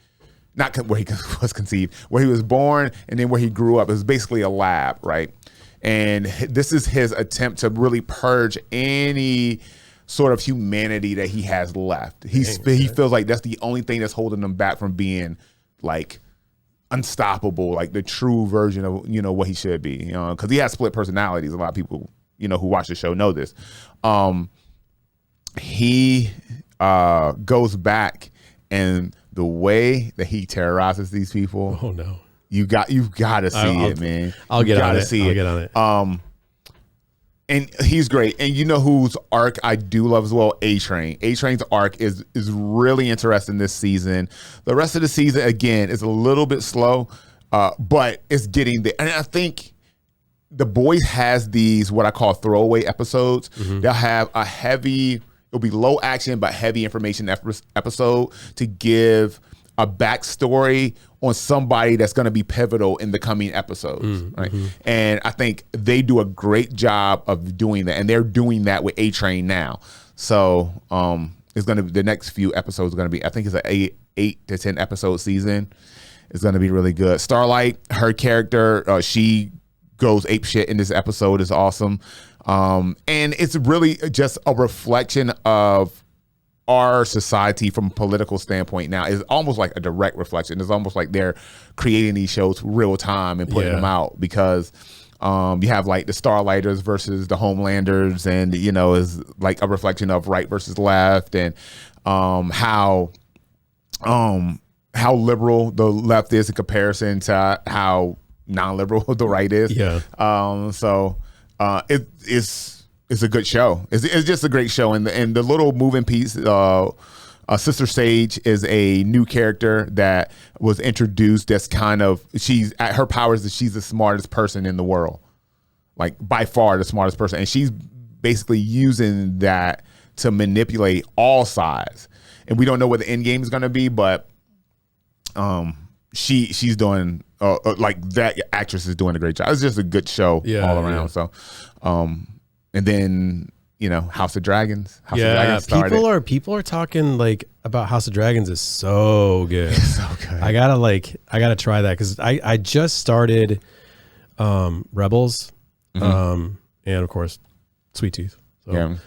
not where he was conceived, where he was born, and then where he grew up. It was basically a lab, right? And this is his attempt to really purge any sort of humanity that he has left. He feels like that's the only thing that's holding him back from being like unstoppable, like the true version of what he should be. Because he has split personalities. A lot of people who watch the show know this. He goes back, and the way that he terrorizes these people. Oh no. You've got to see it, man. I'll get on it. And he's great. And you know whose arc I do love as well? A-Train. A-Train's arc is really interesting this season. The rest of the season, again, is a little bit slow, but it's getting there. And I think The Boys has these, what I call throwaway episodes. Mm-hmm. They'll have a heavy, it'll be low action, but heavy information episode to give a backstory on somebody that's going to be pivotal in the coming episodes, right? And I think they do a great job of doing that, and they're doing that with A-Train now. So it's going to the next few episodes are going to be, I think it's an 8 to 10 episode season. It's going to be really good. Starlight, her character, she goes apeshit in this episode, is awesome, and it's really just a reflection of our society from a political standpoint now. Is almost like a direct reflection. It's almost like they're creating these shows real time and putting them out, because you have like the Starlighters versus the Homelanders, and is like a reflection of right versus left, and how liberal the left is in comparison to how non-liberal the right is. It's a good show. It's just a great show, and the little moving piece. Sister Sage is a new character that was introduced. That's kind of, she's at her powers that she's the smartest person in the world, like by far the smartest person, and she's basically using that to manipulate all sides. And we don't know what the end game is going to be, but she's doing like that actress is doing a great job. It's just a good show all around. So. And then House of Dragons. House of Dragons started. People are talking like about House of Dragons is so good. It's so good. I gotta try that, because I just started Rebels, and of course Sweet Tooth. So,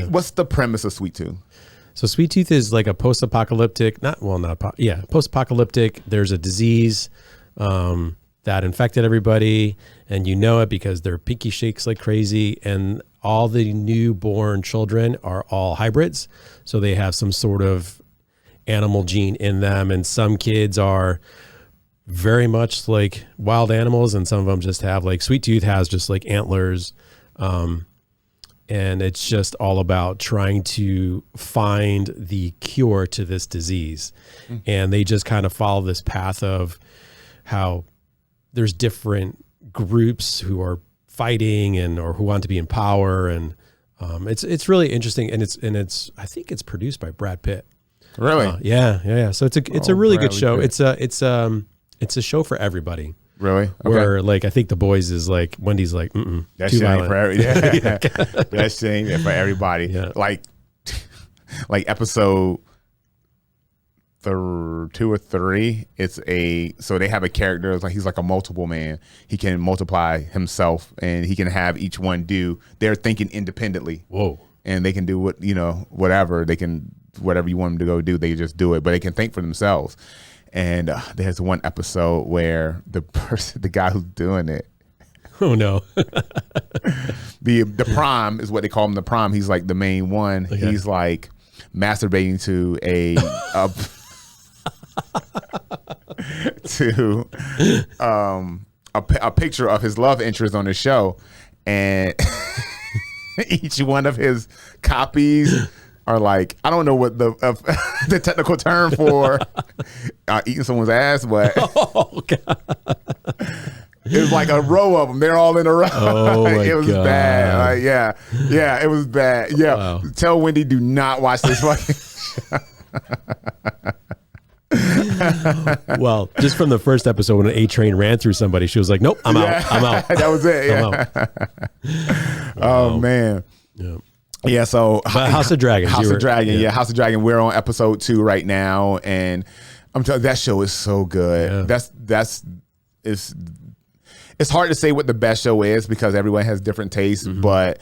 what's the premise of Sweet Tooth? So Sweet Tooth is like a post-apocalyptic, post-apocalyptic. There's a disease that infected everybody, and it because their pinky shakes like crazy, and all the newborn children are all hybrids, so they have some sort of animal gene in them, and some kids are very much like wild animals, and some of them just have, like Sweet Tooth has just like antlers, and it's just all about trying to find the cure to this disease. And they just kind of follow this path of how there's different groups who are fighting or who want to be in power, and it's really interesting, and it's I think it's produced by Brad Pitt. Really? Yeah. So it's a really good show. Pitt. It's a show for everybody. Really? Okay. Where like I think The Boys is like Wendy's like that shit ain't for everybody. That shit ain't for everybody. Yeah. Like episode 2 or 3, so they have a character, it's like he's like a multiple man. He can multiply himself, and he can have each one do their thinking independently. Whoa. And they can do whatever you want them to go do, they just do it, but they can think for themselves. And there's one episode where the guy who's doing it, oh no, the prime is what they call him, the prime. He's like the main one. Okay. He's like masturbating to a picture of his love interest on the show, and each one of his copies are like, I don't know what the the technical term for eating someone's ass, but Oh God. it was like a row of them. They're all in a row. Oh my it was God. bad. Like, yeah, it was bad. Yeah, Wow. Tell Wendy, do not watch this fucking show. Well, just from the first episode when an A train ran through somebody, she was like, "Nope, I'm out. I'm out." That was it. I'm Yeah. out. Oh man. Yeah. Yeah. So But House of Dragons. House of Dragon. Yeah. House of Dragon. We're on episode 2 right now, and I'm telling you, that show is so good. Yeah. It's hard to say what the best show is because everyone has different tastes, but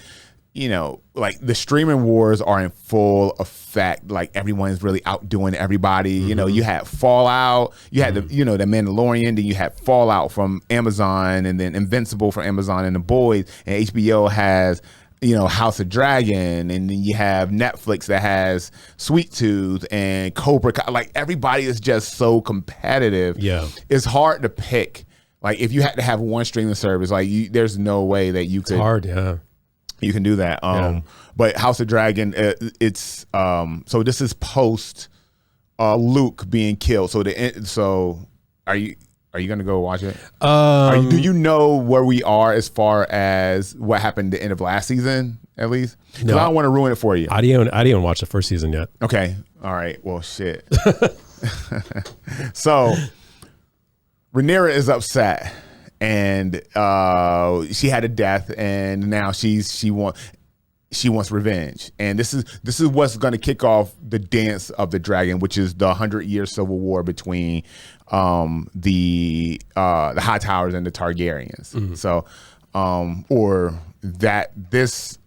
you know, like the streaming wars are in full effect. Like everyone's really outdoing everybody. You know, you had Fallout, you had the Mandalorian, then you had Fallout from Amazon, and then Invincible from Amazon, and The Boys, and HBO has, House of Dragon, and then you have Netflix that has Sweet Tooth and Cobra Kai. Like everybody is just so competitive. Yeah. It's hard to pick. Like if you had to have one streaming service, like there's no way that you could. It's hard, yeah. You can do that. But House of Dragon, it's so this is post Luke being killed. So are you gonna go watch it? Do you know where we are as far as what happened at the end of last season, at least? Because No. I don't want to ruin it for you. I didn't even watch the first season yet. Okay. All right. Well, shit. So Rhaenyra is upset, and she had a death, and now she wants revenge, and this is what's going to kick off the dance of the dragon, which is the 100-year civil war between the High Towers and the Targaryens. So, or that this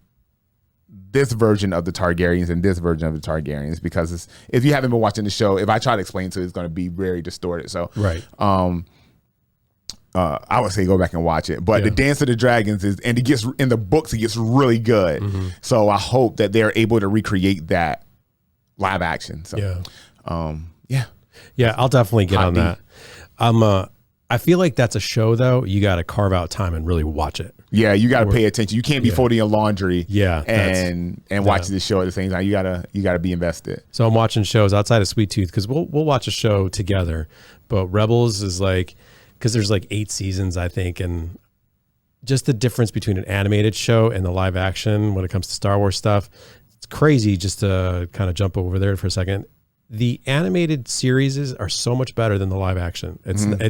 version of the Targaryens and this version of the Targaryens, because if you haven't been watching the show, if I try to explain it to you, it's going to be very distorted. So, Right. I would say go back and watch it. But the Dance of the Dragons in the books, it gets really good. So I hope that they're able to recreate that live action. So yeah, I'll definitely get on that. I feel like that's a show though. You got to carve out time and really watch it. Yeah, you got to pay attention. You can't be folding your laundry. And watch the show at the same time. You gotta be invested. So I'm watching shows outside of Sweet Tooth because we'll watch a show together. But Rebels is like, because there's like 8 seasons, I think, and just the difference between an animated show and the live action when it comes to Star Wars stuff, it's crazy. Just to kind of jump over there for a second, the animated series are so much better than the live action. It's why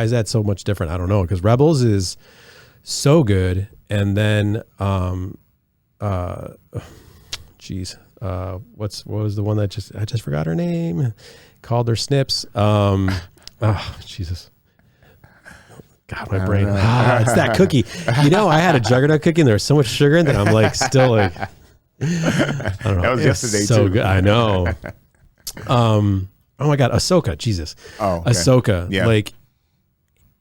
is that so much different? I don't know, because Rebels is so good, and then what was the one that I just forgot her name? Called her Snips. Jesus. God, my brain. It's that cookie. I had a Juggernaut cookie and there was so much sugar in that I'm like still like, I don't know. That was yesterday so too. Good. I know. Oh my God, Ahsoka. Jesus. Oh, okay. Ahsoka. Yeah. Like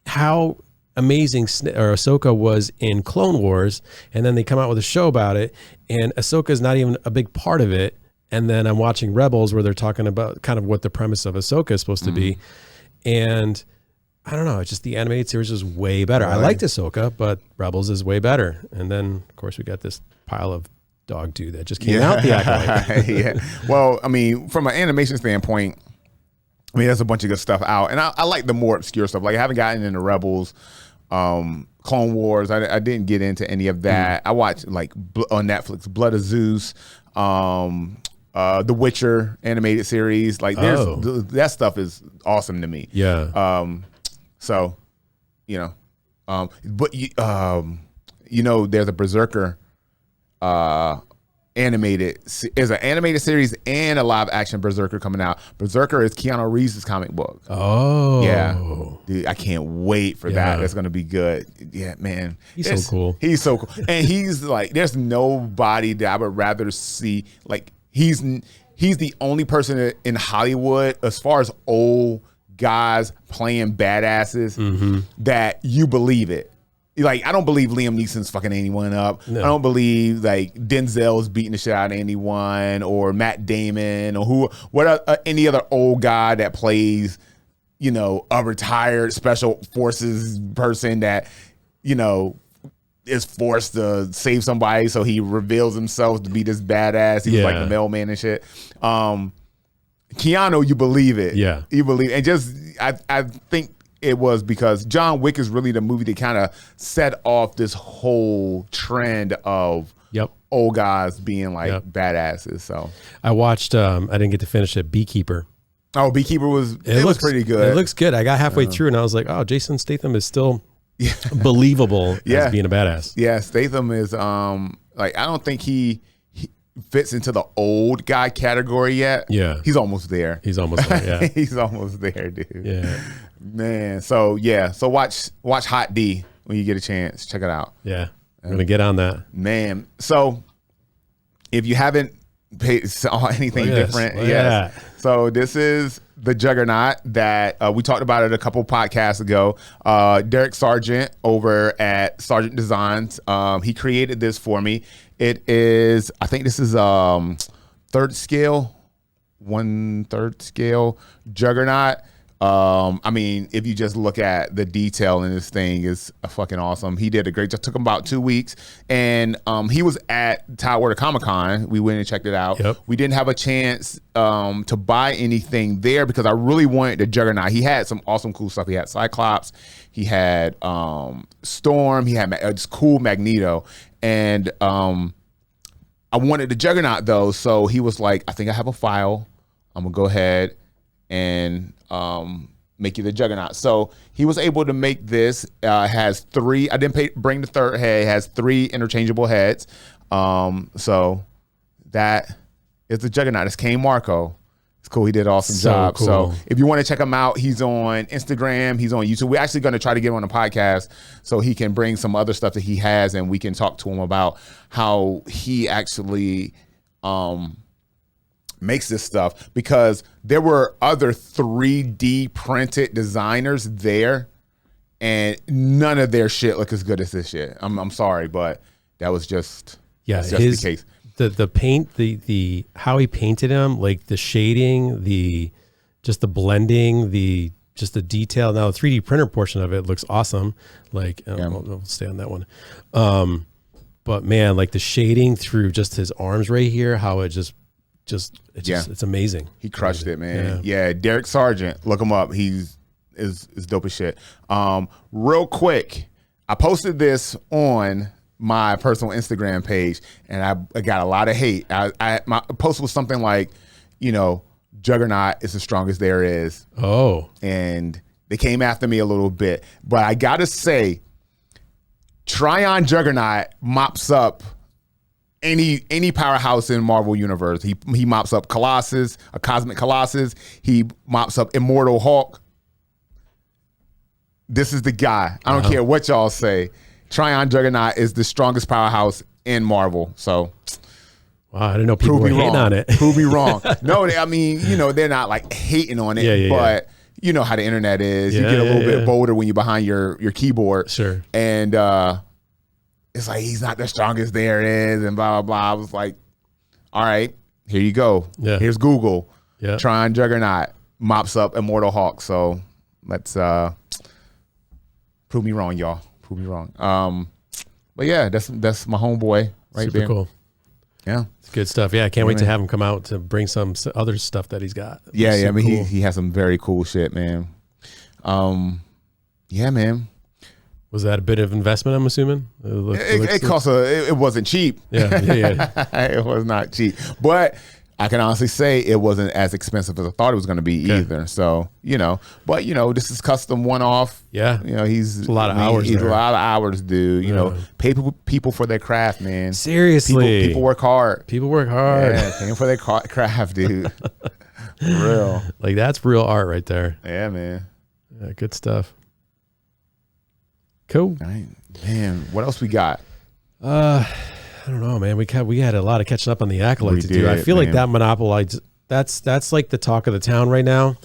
how amazing Ahsoka was in Clone Wars, and then they come out with a show about it, and Ahsoka is not even a big part of it. And then I'm watching Rebels where they're talking about kind of what the premise of Ahsoka is supposed to be. And I don't know, it's just the animated series is way better. Really? I liked Ahsoka, but Rebels is way better. And then, of course, we got this pile of dog do that just came out the Acolyte. Yeah. Well, I mean, from an animation standpoint, there's a bunch of good stuff out. And I like the more obscure stuff. Like, I haven't gotten into Rebels, Clone Wars. I didn't get into any of that. I watched, like, on Netflix, Blood of Zeus, The Witcher animated series. Like that stuff is awesome to me. Yeah. But there's a Berserker is an animated series and a live action Berserker coming out. Berserker is Keanu Reeves' comic book. Oh. Yeah. Dude, I can't wait for that. That's going to be good. Yeah, man. He's so cool. He's so cool. And he's like, there's nobody that I would rather see. Like, he's the only person in Hollywood, as far as old guys playing badasses, that you believe it. Like, I don't believe Liam Neeson's fucking anyone up. No. I don't believe like Denzel's beating the shit out of anyone, or Matt Damon, or any other old guy that plays, you know, a retired special forces person that, you know, is forced to save somebody, so he reveals himself to be this badass. He was like the mailman and shit. Keanu, you believe it. Yeah. You believe it. And just, I think it was because John Wick is really the movie that kind of set off this whole trend of old guys being like badasses. So I watched, I didn't get to finish it, Beekeeper. Oh, Beekeeper was pretty good. It looks good. I got halfway through and I was like, oh, Jason Statham is still believable as being a badass. Yeah, Statham is like, I don't think he fits into the old guy category yet. Yeah. He's almost there. He's almost there, yeah. He's almost there, dude. Yeah. Man. So watch Hot D when you get a chance. Check it out. I'm gonna get on that. Man. So if you haven't saw anything different, so this is the Juggernaut that we talked about it a couple podcasts ago. Derek Sargent over at Sargent Designs, he created this for me. It is, I think this is 1/3 scale Juggernaut. I mean, if you just look at the detail in this thing, is fucking awesome. He did a great job. Took him about 2 weeks, and he was at Tidewater Comic-Con. We went and checked it out. We didn't have a chance to buy anything there because I really wanted the Juggernaut. He had some awesome cool stuff. He had Cyclops, he had Storm, he had this cool Magneto, and I wanted the Juggernaut though. So he was like, I think I have a file. I'm gonna go ahead and make you the Juggernaut. So he was able to make this. Has 3. I didn't bring the 3rd head. It has 3 interchangeable heads. So that is the Juggernaut. It's Kane Marco. It's cool. He did an awesome job. Cool. So if you want to check him out, he's on Instagram. He's on YouTube. We're actually going to try to get him on a podcast so he can bring some other stuff that he has, and we can talk to him about how he actually makes this stuff, because there were other 3D printed designers there and none of their shit look as good as this shit. I'm sorry, but that was just the case. The paint, the how he painted him, like the shading, the blending, the detail. Now the 3D printer portion of it looks awesome. Like I'll stay on that one. But man, like the shading through just his arms right here, how it it's amazing. He crushed it, man. Yeah, Derek Sargent, look him up. He's dope as shit. Real quick, I posted this on my personal Instagram page, and I got a lot of hate. My post was something like, you know, Juggernaut is the strongest there is. Oh. And they came after me a little bit. But I gotta say, Tryon Juggernaut mops up any powerhouse in Marvel Universe. He mops up Colossus, a Cosmic Colossus. He mops up Immortal Hulk. This is the guy. I don't care what y'all say. Tryon Juggernaut is the strongest powerhouse in Marvel. So, wow, I didn't know people were hating on it. Prove me wrong. No, I mean, you know, they're not like hating on it, but you know how the internet is. You get a little bit bolder when you're behind your keyboard. Sure. And it's like, he's not the strongest there is, and blah, blah, blah. I was like, all right, here you go. Yeah. Here's Google. Yeah. Tryon Juggernaut mops up Immortal Hulk. So let's prove me wrong, y'all. Prove me wrong. But yeah, that's my homeboy right there. Super cool. Yeah. It's good stuff. Yeah, I can't wait to have him come out to bring some other stuff that he's got. Yeah, I mean, cool. he has some very cool shit, man. Yeah, man. Was that a bit of investment, I'm assuming? It cost it wasn't cheap. Yeah. It was not cheap. But I can honestly say it wasn't as expensive as I thought it was going to be either. So, you know, but you know, this is custom one-off. Yeah. You know, it's a lot of hours. He's a lot of hours, dude. You know, pay people for their craft, man. Seriously. People work hard. People work hard. Yeah, pay them for their craft, dude. For real. Like, that's real art right there. Yeah, man. Yeah, good stuff. Cool. All right. Man, what else we got? I don't know, man. We had a lot of catching up on the Acolyte to do. I feel like that monopolized. That's like the talk of the town right now.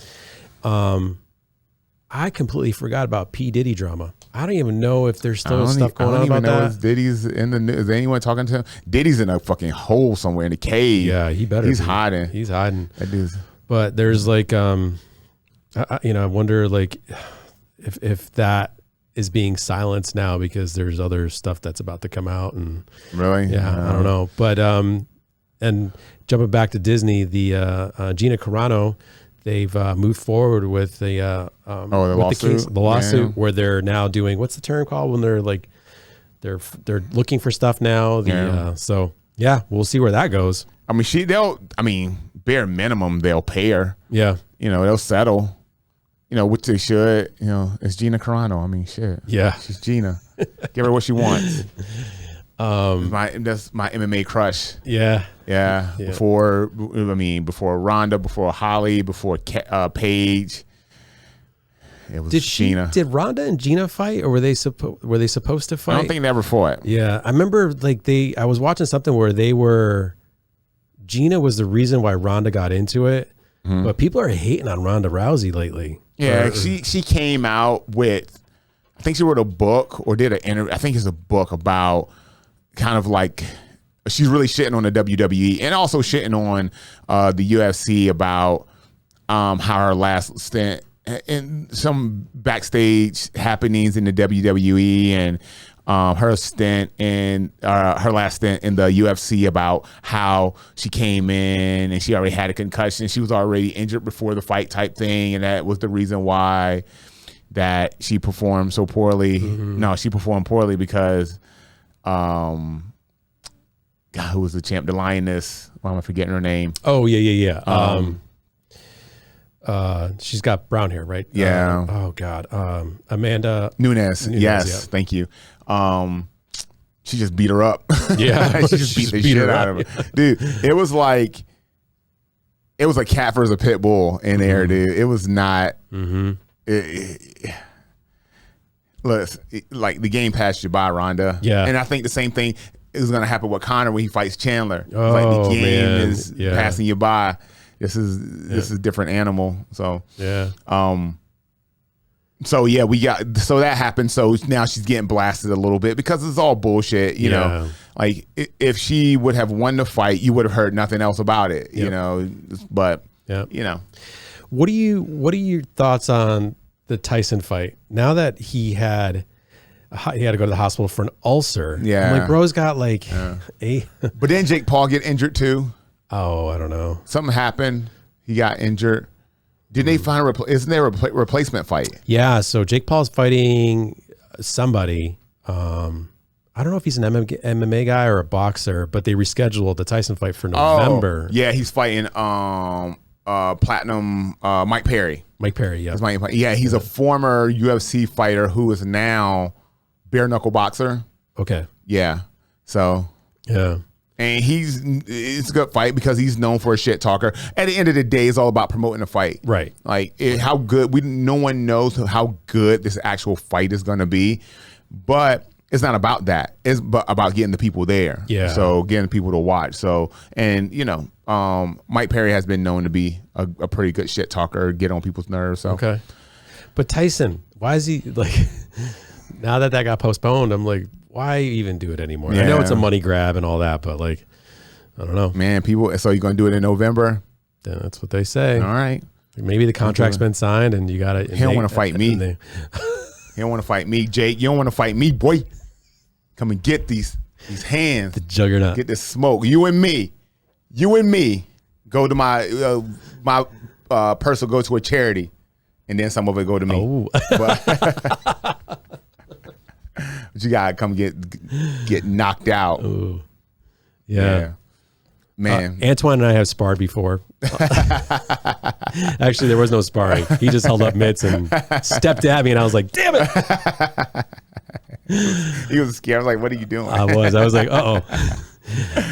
I completely forgot about P. Diddy drama. I don't even know if there's still stuff going on about that. I don't even know if Diddy's in the news. Is anyone talking to him? Diddy's in a fucking hole somewhere in the cave. Yeah, he better. He's hiding. He's hiding. That dude's. But there's like, I wonder like if that is being silenced now because there's other stuff that's about to come out and really, I don't know. But and jumping back to Disney, the Gina Carano, they've moved forward with the lawsuit where they're now doing, what's the term called when they're like they're looking for stuff now. So we'll see where that goes. I mean, bare minimum they'll pay her. Yeah, they'll settle. Which they should. It's Gina Carano. I mean, shit. Yeah, she's Gina. Give her what she wants. That's my MMA crush. Yeah. Before Rhonda, before Holly, before Paige, it was Gina. Did Rhonda and Gina fight, or were they supposed to fight? I don't think they ever fought. Yeah, I remember I was watching something where Gina was the reason why Rhonda got into it, but people are hating on Ronda Rousey lately. Yeah, she came out with, I think she wrote a book or did an interview. I think it's a book about kind of like, she's really shitting on the WWE and also shitting on the UFC about how her last stint and some backstage happenings in the WWE and her stint in her last stint in the UFC about how she came in and she already had a concussion. She was already injured before the fight type thing, and that was the reason why that she performed so poorly. No, she performed poorly because God, who was the champ? The Lioness. Why am I forgetting her name? Oh, yeah. She's got brown hair, right? Yeah. Oh God. Amanda Nunes. Yes. Thank you. She just beat her up. Yeah. She just beat the shit out of her. Dude, it was a cat versus a pit bull in there, dude. It was not, look, like the game passed you by, Rhonda. Yeah. And I think the same thing is going to happen with Connor when he fights Chandler. Oh, like the game is passing you by. This is a different animal. So so that happened. So now she's getting blasted a little bit because it's all bullshit. You know, like if she would have won the fight, you would have heard nothing else about it. You know, but what are your thoughts on the Tyson fight? Now that he had to go to the hospital for an ulcer. Yeah, I'm like, bro's got like But didn't Jake Paul get injured too? Oh, I don't know. Something happened. He got injured. Did they find isn't there a replacement fight? Yeah, so Jake Paul's fighting somebody. I don't know if he's an MMA guy or a boxer, but they rescheduled the Tyson fight for November. Oh, yeah, he's fighting Platinum Mike Perry. Mike Perry, yeah. Yeah, he's a former UFC fighter who is now bare knuckle boxer. Okay. Yeah. So yeah. And it's a good fight because he's known for a shit talker. At the end of the day, it's all about promoting the fight. Right. Like how good, no one knows how good this actual fight is going to be, but it's not about that. It's about getting the people there. Yeah. So getting people to watch. So, and Mike Perry has been known to be a pretty good shit talker, get on people's nerves. So. Okay. But Tyson, why is he like, now that got postponed, I'm like, why even do it anymore? Yeah. I know it's a money grab and all that, but like, I don't know. Man, so you're going to do it in November? Yeah, that's what they say. All right. Maybe the contract's been signed and you got to. He don't want to fight me. He don't want to fight me, Jake. You don't want to fight me, boy. Come and get these hands. The juggernaut. Get this smoke. You and me go to my purse will go to a charity, and then some of it go to me. Oh. But you gotta come get knocked out. Ooh. Yeah. Man. Antoine and I have sparred before. Actually, there was no sparring. He just held up mitts and stepped at me, and I was like, "Damn it!" He was scared. I was like, "What are you doing?" I was like, "Uh oh."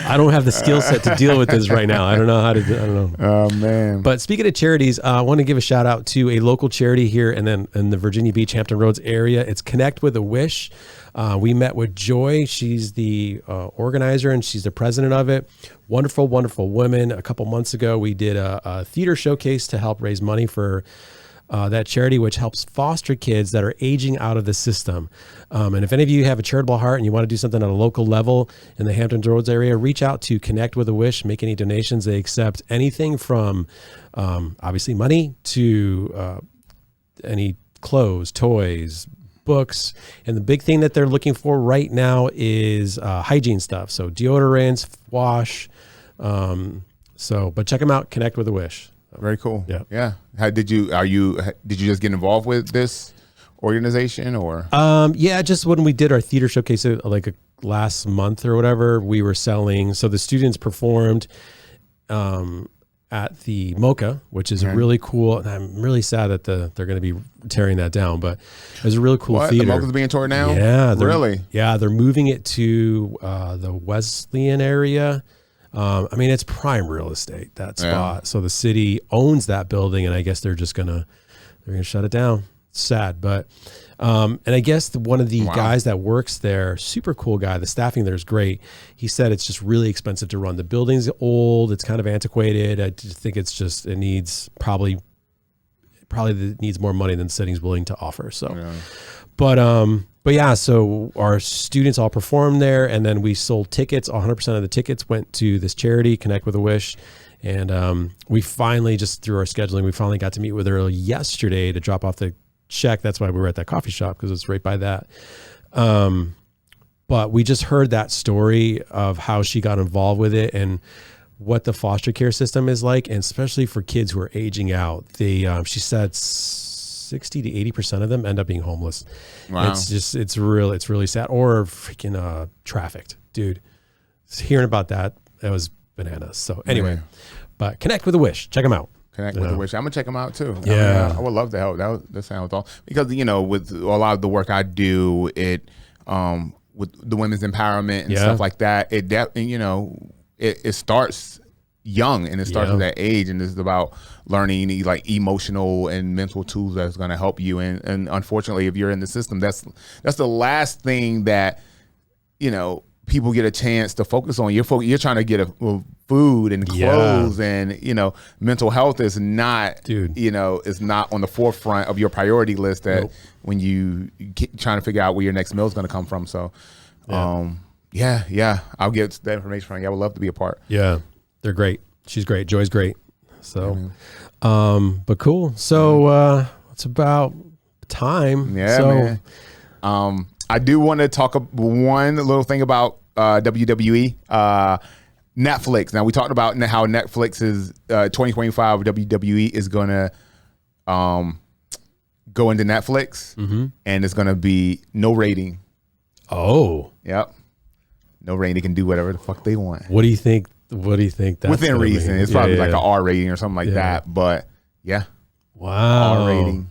I don't have the skill set to deal with this right now. I don't know how to do. I don't know. Oh man! But speaking of charities, I want to give a shout out to a local charity here in the Virginia Beach, Hampton Roads area. It's Connect with a Wish. We met with Joy. She's the organizer and she's the president of it. Wonderful, wonderful woman. A couple months ago, we did a theater showcase to help raise money for that charity, which helps foster kids that are aging out of the system. And if any of you have a charitable heart and you want to do something at a local level in the Hampton Roads area, reach out to Connect with a Wish, make any donations. They accept anything from obviously money to any clothes, toys, books, and the big thing that they're looking for right now is hygiene stuff. So deodorants, wash. But check them out. Connect with a Wish. Very cool. Yeah. Yeah. Did you just get involved with this organization or? Yeah, just when we did our theater showcase, like last month or whatever, we were selling. So the students performed, at the Mocha, which is really cool. And I'm really sad that they're going to be tearing that down, but it was a really cool theater. The Mocha's being torn down? Yeah. Really? Yeah. They're moving it to the Wesleyan area. I mean, it's prime real estate, that spot. Yeah. So the city owns that building, and I guess they're going to shut it down. It's sad, but, and I guess one of the guys that works there, super cool guy, the staffing there is great. He said it's just really expensive to run. The building's old. It's kind of antiquated. I just think it needs probably needs more money than the city's willing to offer. So, but yeah, so our students all performed there, and then we sold tickets. 100% of the tickets went to this charity, Connect with a Wish. And we finally, just through our scheduling, we finally got to meet with her yesterday to drop off the check. That's why we were at that coffee shop, because it's right by that. But we just heard that story of how she got involved with it and what the foster care system is like, and especially for kids who are aging out. She said 60 to 80% of them end up being homeless. Wow. It's really sad, or freaking trafficked, dude. Hearing about that was bananas. So anyway, but Connect with a Wish, check them out. Connect with a Wish. I'm gonna check them out too. Yeah, I would love to help. That sounds all, because with a lot of the work I do, with the women's empowerment and stuff like that, it starts young, and it starts at that age, and it's about learning like emotional and mental tools that's going to help you. And unfortunately, if you're in the system, that's the last thing that people get a chance to focus on. You're trying to get food and clothes, and mental health is not, is not on the forefront of your priority list. That when you trying to figure out where your next meal is going to come from. So, I'll get that information from you. I would love to be a part. Yeah, they're great. She's great. Joy's great. So, but cool. So it's about time. Yeah, man. I do want to talk one little thing about WWE, Netflix. Now, we talked about how Netflix is 2025 WWE is going to go into Netflix, and it's going to be no rating. Oh, yep, no rating. They can do whatever the fuck they want. What do you think? That's within reason? It's probably like an R rating or something like that. But wow, R rating.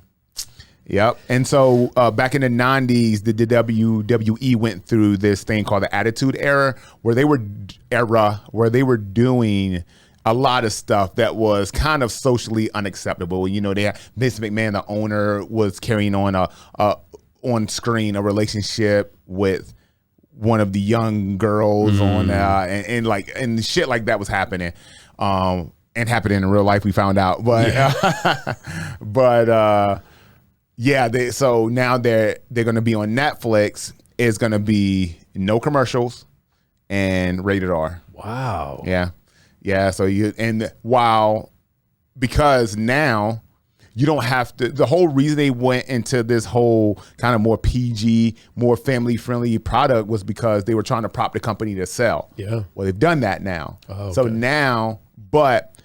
Yep. And so back in the 90s, the WWE went through this thing called the Attitude Era, where they were doing a lot of stuff that was kind of socially unacceptable. They had Vince McMahon, the owner, was carrying on on screen a relationship with one of the young girls on and shit like that was happening. And happening in real life, we found out. But so now they're going to be on Netflix. It's going to be no commercials and rated R. Wow. Yeah. So because now you don't have to. The whole reason they went into this whole kind of more PG, more family friendly product was because they were trying to prop the company to sell. Yeah. Well, they've done that now. Oh, okay. So now, but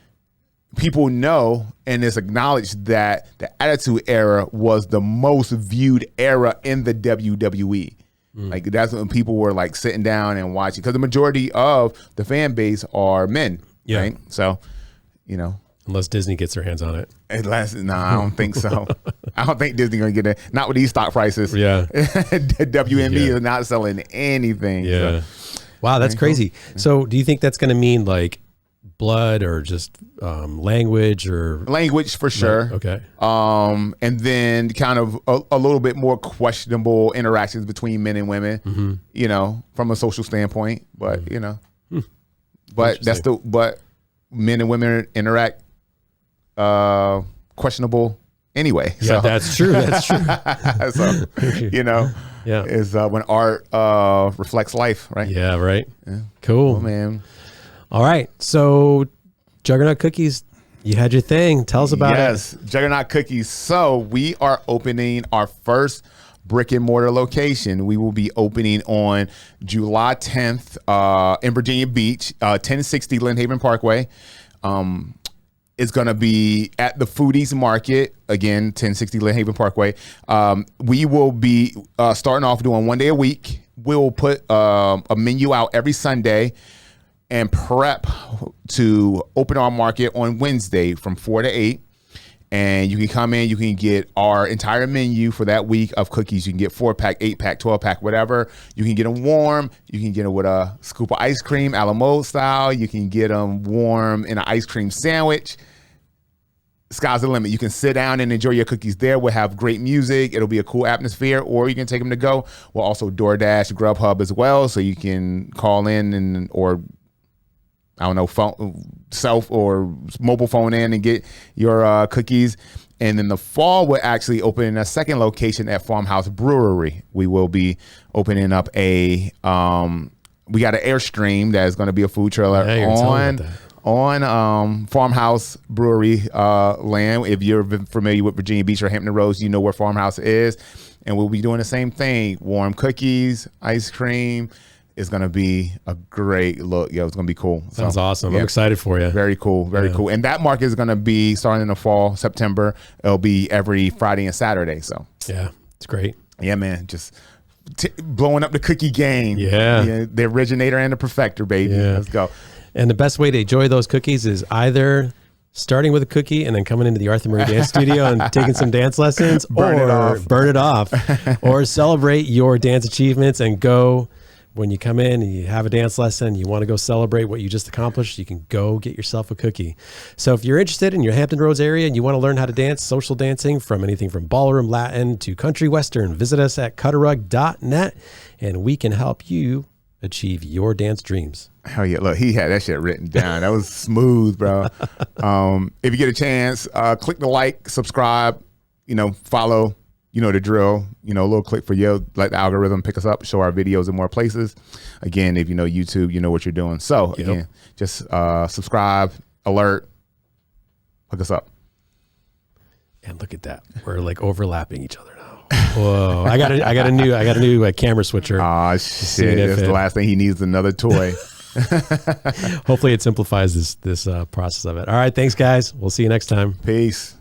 people know, and it's acknowledged, that the Attitude Era was the most viewed era in the WWE. Like, that's when people were like sitting down and watching, because the majority of the fan base are men. Yeah. Right? So, unless Disney gets their hands on it. I don't think so. I don't think Disney gonna get it. Not with these stock prices. Yeah. WME is not selling anything. Yeah. So. Wow, that's crazy. So do you think that's gonna mean like blood, or just language, or language for sure? Okay. And then kind of a little bit more questionable interactions between men and women, from a social standpoint, but but but men and women interact questionable anyway. Yeah, so. That's true. So, is when art reflects life, right? Yeah, right. Yeah. Cool. Oh, man. All right. So Juggernaut Cookies, You had your thing. Tell us about it. Yes, Juggernaut Cookies. So we are opening our first brick and mortar location. We will be opening on July 10th in Virginia Beach, 1060 Lynn Haven Parkway. It's going to be at the Foodies Market, again, 1060 Lynn Haven Parkway. We will be starting off doing 1 day a week. We'll put a menu out every Sunday and prep to open our market on Wednesday from 4 to 8. And you can come in, you can get our entire menu for that week of cookies. You can get 4-pack, 8-pack, 12-pack, whatever. You can get them warm. You can get them with a scoop of ice cream, a la mode style. You can get them warm in an ice cream sandwich. Sky's the limit. You can sit down and enjoy your cookies there. We'll have great music. It'll be a cool atmosphere, or you can take them to go. We'll also DoorDash, Grubhub as well, so you can call in or I don't know, self or mobile phone in and get your cookies. And in the fall, we're actually opening a second location at Farmhouse Brewery. We will be opening up we got an Airstream that is going to be a food trailer on Farmhouse Brewery land. If you're familiar with Virginia Beach or Hampton Roads, you know where Farmhouse is. And we'll be doing the same thing, warm cookies, ice cream. It's going to be a great look. It's going to be cool. Sounds awesome. Yeah, I'm excited for you. Very cool. Very cool. And that market is going to be starting in the fall, September. It'll be every Friday and Saturday. So yeah, it's great. Yeah, man. Just blowing up the cookie game. Yeah. The originator and the perfecter, baby. Yeah. Let's go. And the best way to enjoy those cookies is either starting with a cookie and then coming into the Arthur Murray Dance Studio and taking some dance lessons, burn it off, or celebrate your dance achievements and go. When you come in and you have a dance lesson, you want to go celebrate what you just accomplished, you can go get yourself a cookie. So if you're interested in your Hampton Roads area and you want to learn how to dance, social dancing from anything from ballroom, Latin to country western, visit us at cutterug.net and we can help you achieve your dance dreams. Hell yeah. Look, he had that shit written down. That was smooth, bro. If you get a chance, click the like, subscribe, follow. You know the drill, a little click for you, let the algorithm pick us up, show our videos in more places. Again, if you know YouTube, you know what you're doing. So again, just subscribe, alert, hook us up. And look at that. We're like overlapping each other now. Whoa. I got a new camera switcher. Oh shit. That's the last thing he needs, another toy. Hopefully it simplifies this process of it. All right. Thanks guys. We'll see you next time. Peace.